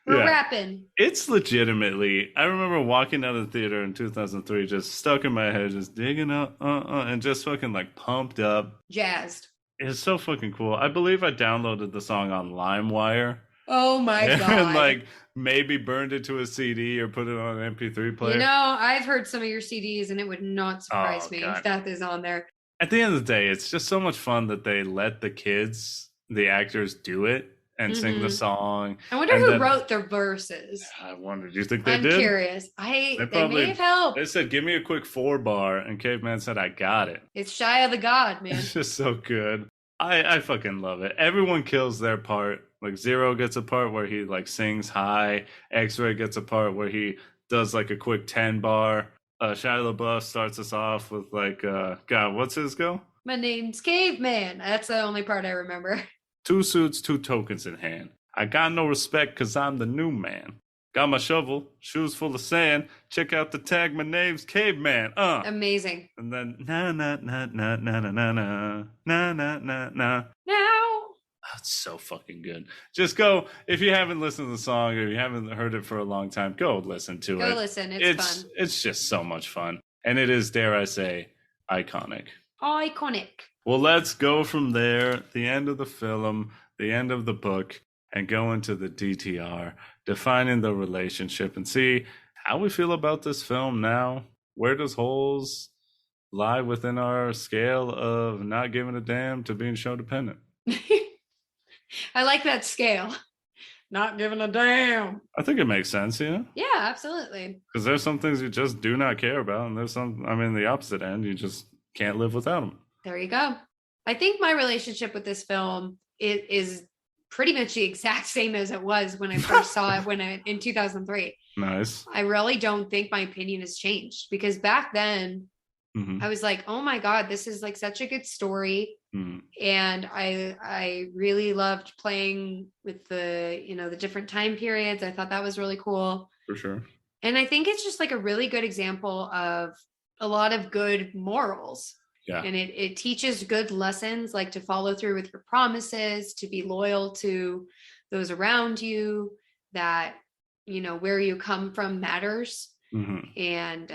We're rapping. It's legitimately, I remember walking out of the theater in 2003, just stuck in my head, just digging up, and just fucking like pumped up. Jazzed. It's so fucking cool. I believe I downloaded the song on LimeWire. Oh my God. And like maybe burned it to a CD or put it on an MP3 player. I've heard some of your CDs and it would not surprise me if that is on there. At the end of the day, it's just so much fun that they let the kids, the actors, do it. and sing the song. I wonder and who then, wrote the verses. I wonder, do you think they I'm did? curious. They may have helped. They said, give me a quick 4-bar, and Caveman said, I got it. It's Shy of the God, man. It's just so good. I fucking love it. Everyone kills their part. Like Zero gets a part where he like sings high. X-Ray gets a part where he does like a quick 10-bar. Shia LaBeouf starts us off with like, God, what's his go? My name's Caveman. That's the only part I remember. 2 suits, 2 tokens in hand. I got no respect cause I'm the new man. Got my shovel, shoes full of sand. Check out the tag, my name's Caveman. Amazing. And then na na na na na na na na na na na na. Now. It's so fucking good. Just go, if you haven't listened to the song or you haven't heard it for a long time, go listen to it. Go listen. It's fun. It's just so much fun. And it is, dare I say, iconic. Iconic. Well, let's go from there, the end of the film, the end of the book, and go into the DTR, defining the relationship and see how we feel about this film now. Where does Holes lie within our scale of not giving a damn to being show dependent? I like that scale. Not giving a damn. I think it makes sense, yeah? Yeah, absolutely. Because there's some things you just do not care about, and there's some, I mean, the opposite end, you just can't live without them. There you go. I think my relationship with this film is pretty much the exact same as it was when I first saw it in 2003. Nice. I really don't think my opinion has changed because back then I was like, oh my God, this is like such a good story. And I really loved playing with the different time periods. I thought that was really cool. For sure. And I think it's just like a really good example of a lot of good morals. Yeah. And it teaches good lessons, like to follow through with your promises, to be loyal to those around you, that, where you come from matters. And,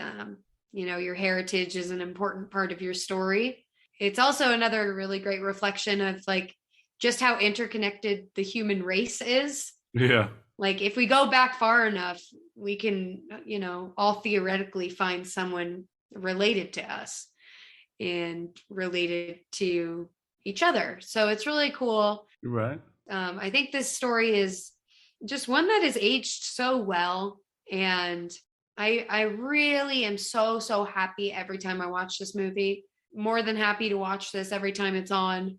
your heritage is an important part of your story. It's also another really great reflection of like just how interconnected the human race is. Yeah. Like if we go back far enough, we can, all theoretically find someone related to us and related to each other. So it's really cool. You're right. I think this story is just one that is aged so well. And I really am so, so happy every time I watch this movie. More than happy to watch this every time it's on.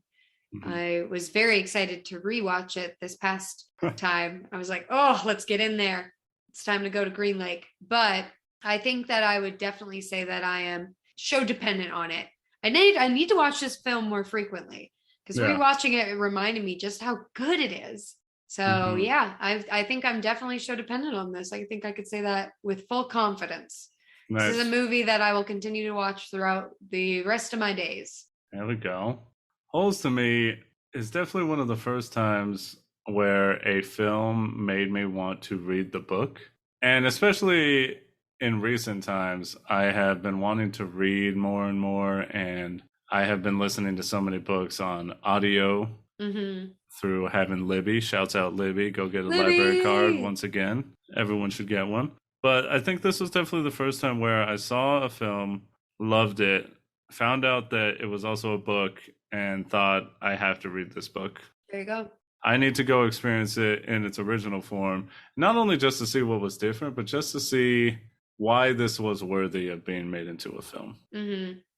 I was very excited to rewatch it this past time. I was like, oh, let's get in there. It's time to go to Green Lake. But I think that I would definitely say that I am show dependent on it. I need to watch this film more frequently because rewatching it reminded me just how good it is. So yeah, I think I'm definitely show dependent on this. I think I could say that with full confidence. Nice. This is a movie that I will continue to watch throughout the rest of my days. There we go. Holes to me is definitely one of the first times where a film made me want to read the book. And especially in recent times, I have been wanting to read more and more. And I have been listening to so many books on audio through having Libby. Shouts out Libby. Go get a library card once again. Everyone should get one. But I think this was definitely the first time where I saw a film, loved it, found out that it was also a book, and thought, I have to read this book. There you go. I need to go experience it in its original form, not only just to see what was different, but just to see why this was worthy of being made into a film.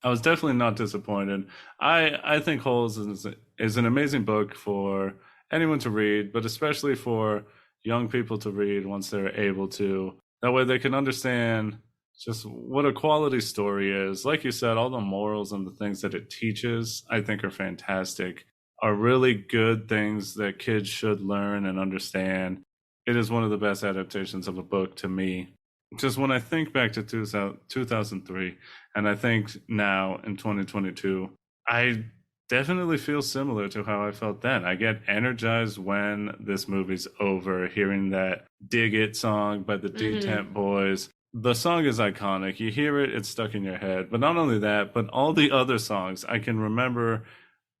I was definitely not disappointed. I think Holes is an amazing book for anyone to read, but especially for young people to read once they're able to. That way they can understand just what a quality story is. Like you said, all the morals and the things that it teaches, I think are fantastic, are really good things that kids should learn and understand. It is one of the best adaptations of a book to me. Just when I think back to 2003, and I think now in 2022, I definitely feel similar to how I felt then. I get energized when this movie's over, hearing that Dig It song by the D-Temp Boys. The song is iconic. You hear it, it's stuck in your head. But not only that, but all the other songs, I can remember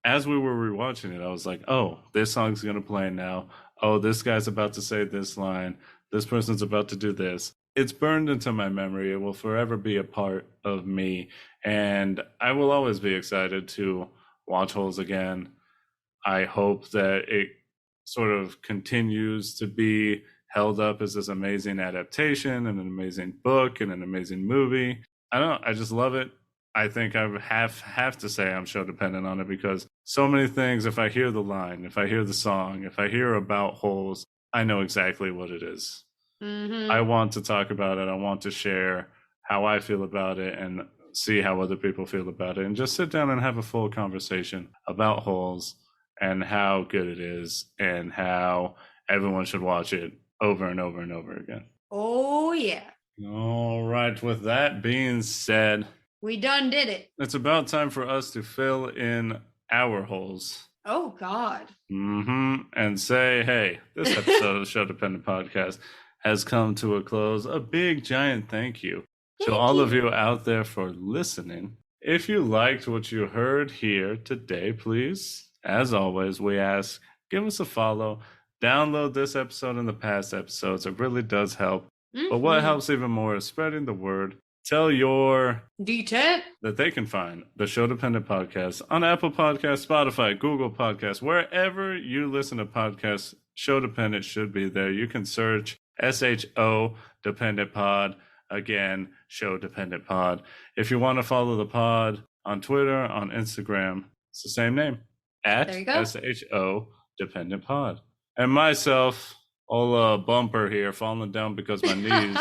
as we were rewatching it, I was like, oh, this song's going to play now. Oh, this guy's about to say this line. This person's about to do this. It's burned into my memory. It will forever be a part of me. And I will always be excited to watch Holes again. I hope that it sort of continues to be held up as this amazing adaptation and an amazing book and an amazing movie. I just love it. I think I have to say I'm show dependent on it because so many things, if I hear the line, if I hear the song, if I hear about holes, I know exactly what it is. I want to talk about it. I want to share how I feel about it and see how other people feel about it and just sit down and have a full conversation about holes and how good it is and how everyone should watch it over and over and over again. Oh, yeah. All right. With that being said, we done did it. It's about time for us to fill in our holes. Oh, God. And say, hey, this episode of the Show Dependent Podcast has come to a close. A big, giant thank you to all of you out there for listening. If you liked what you heard here today, please, as always, we ask, give us a follow. Download this episode and the past episodes. It really does help. But what helps even more is spreading the word. Tell your D10 that they can find the Show Dependent Podcast on Apple Podcasts, Spotify, Google Podcasts, wherever you listen to podcasts. Show Dependent should be there. You can search SHO Dependent Pod. Again, Show Dependent Pod. If you want to follow the pod on Twitter, on Instagram, it's the same name, at SHO Dependent Pod. And myself, old bumper here, falling down because my knees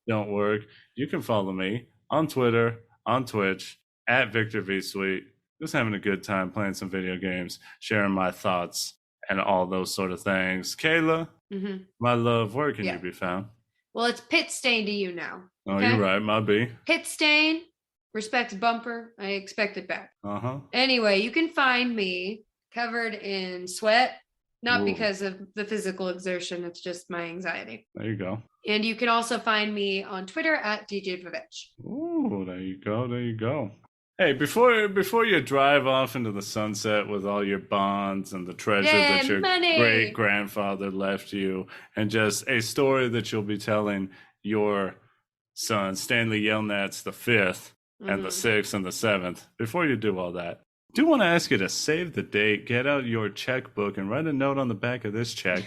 don't work. You can follow me on Twitter, on Twitch, at Victor V Sweet. Just having a good time playing some video games, sharing my thoughts, and all those sort of things. Kayla, my love, where can you be found? Well, it's Pit Stain to you now. Oh, you're right, my B. Pit Stain, respect bumper. I expect it back. Anyway, you can find me covered in sweat. Not because of the physical exertion, it's just my anxiety. There you go. And you can also find me on Twitter at DJ Vivitch. Ooh, there you go, there you go. Hey, before you drive off into the sunset with all your bonds and the treasure that your great-grandfather left you, and just a story that you'll be telling your son, Stanley Yelnats the 5th, and the 6th and the 7th, before you do all that, I do want to ask you to save the date, get out your checkbook, and write a note on the back of this check.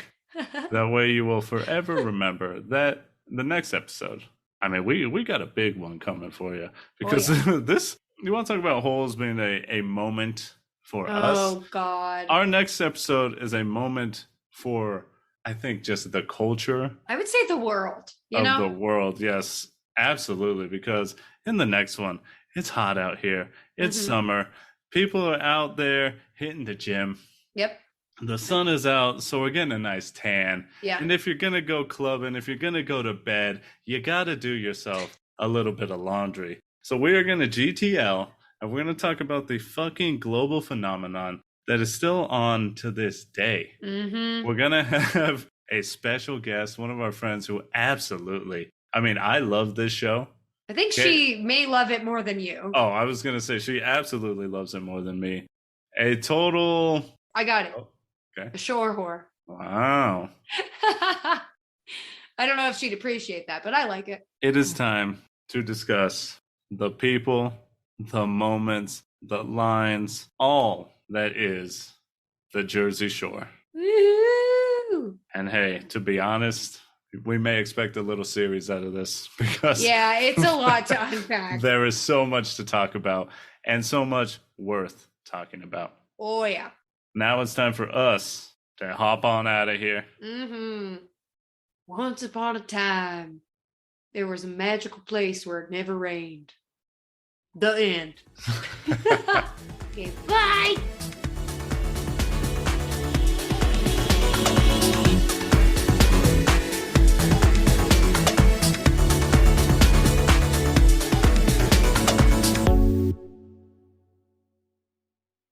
That way you will forever remember that the next episode, I mean, we got a big one coming for you. Because this, you want to talk about holes being a moment for us? Oh, God. Our next episode is a moment for, I think, just the culture. I would say the world. The world, yes. Absolutely. Because in the next one, it's hot out here. It's summer. People are out there hitting the gym. Yep. The sun is out, so we're getting a nice tan. Yeah. And if you're going to go clubbing, if you're going to go to bed, you got to do yourself a little bit of laundry. So we are going to GTL, and we're going to talk about the fucking global phenomenon that is still on to this day. We're going to have a special guest, one of our friends who absolutely, I mean, I love this show. I think she may love it more than you. Oh, I was going to say she absolutely loves it more than me. A total... I got it. Oh, okay. A shore whore. Wow. I don't know if she'd appreciate that, but I like it. It is time to discuss the people, the moments, the lines, all that is the Jersey Shore. Woo! And hey, to be honest... we may expect a little series out of this because it's a lot to unpack. There is so much to talk about and so much worth talking about. Oh, yeah. Now it's time for us to hop on out of here. Once upon a time, there was a magical place where it never rained. The end. Okay, bye.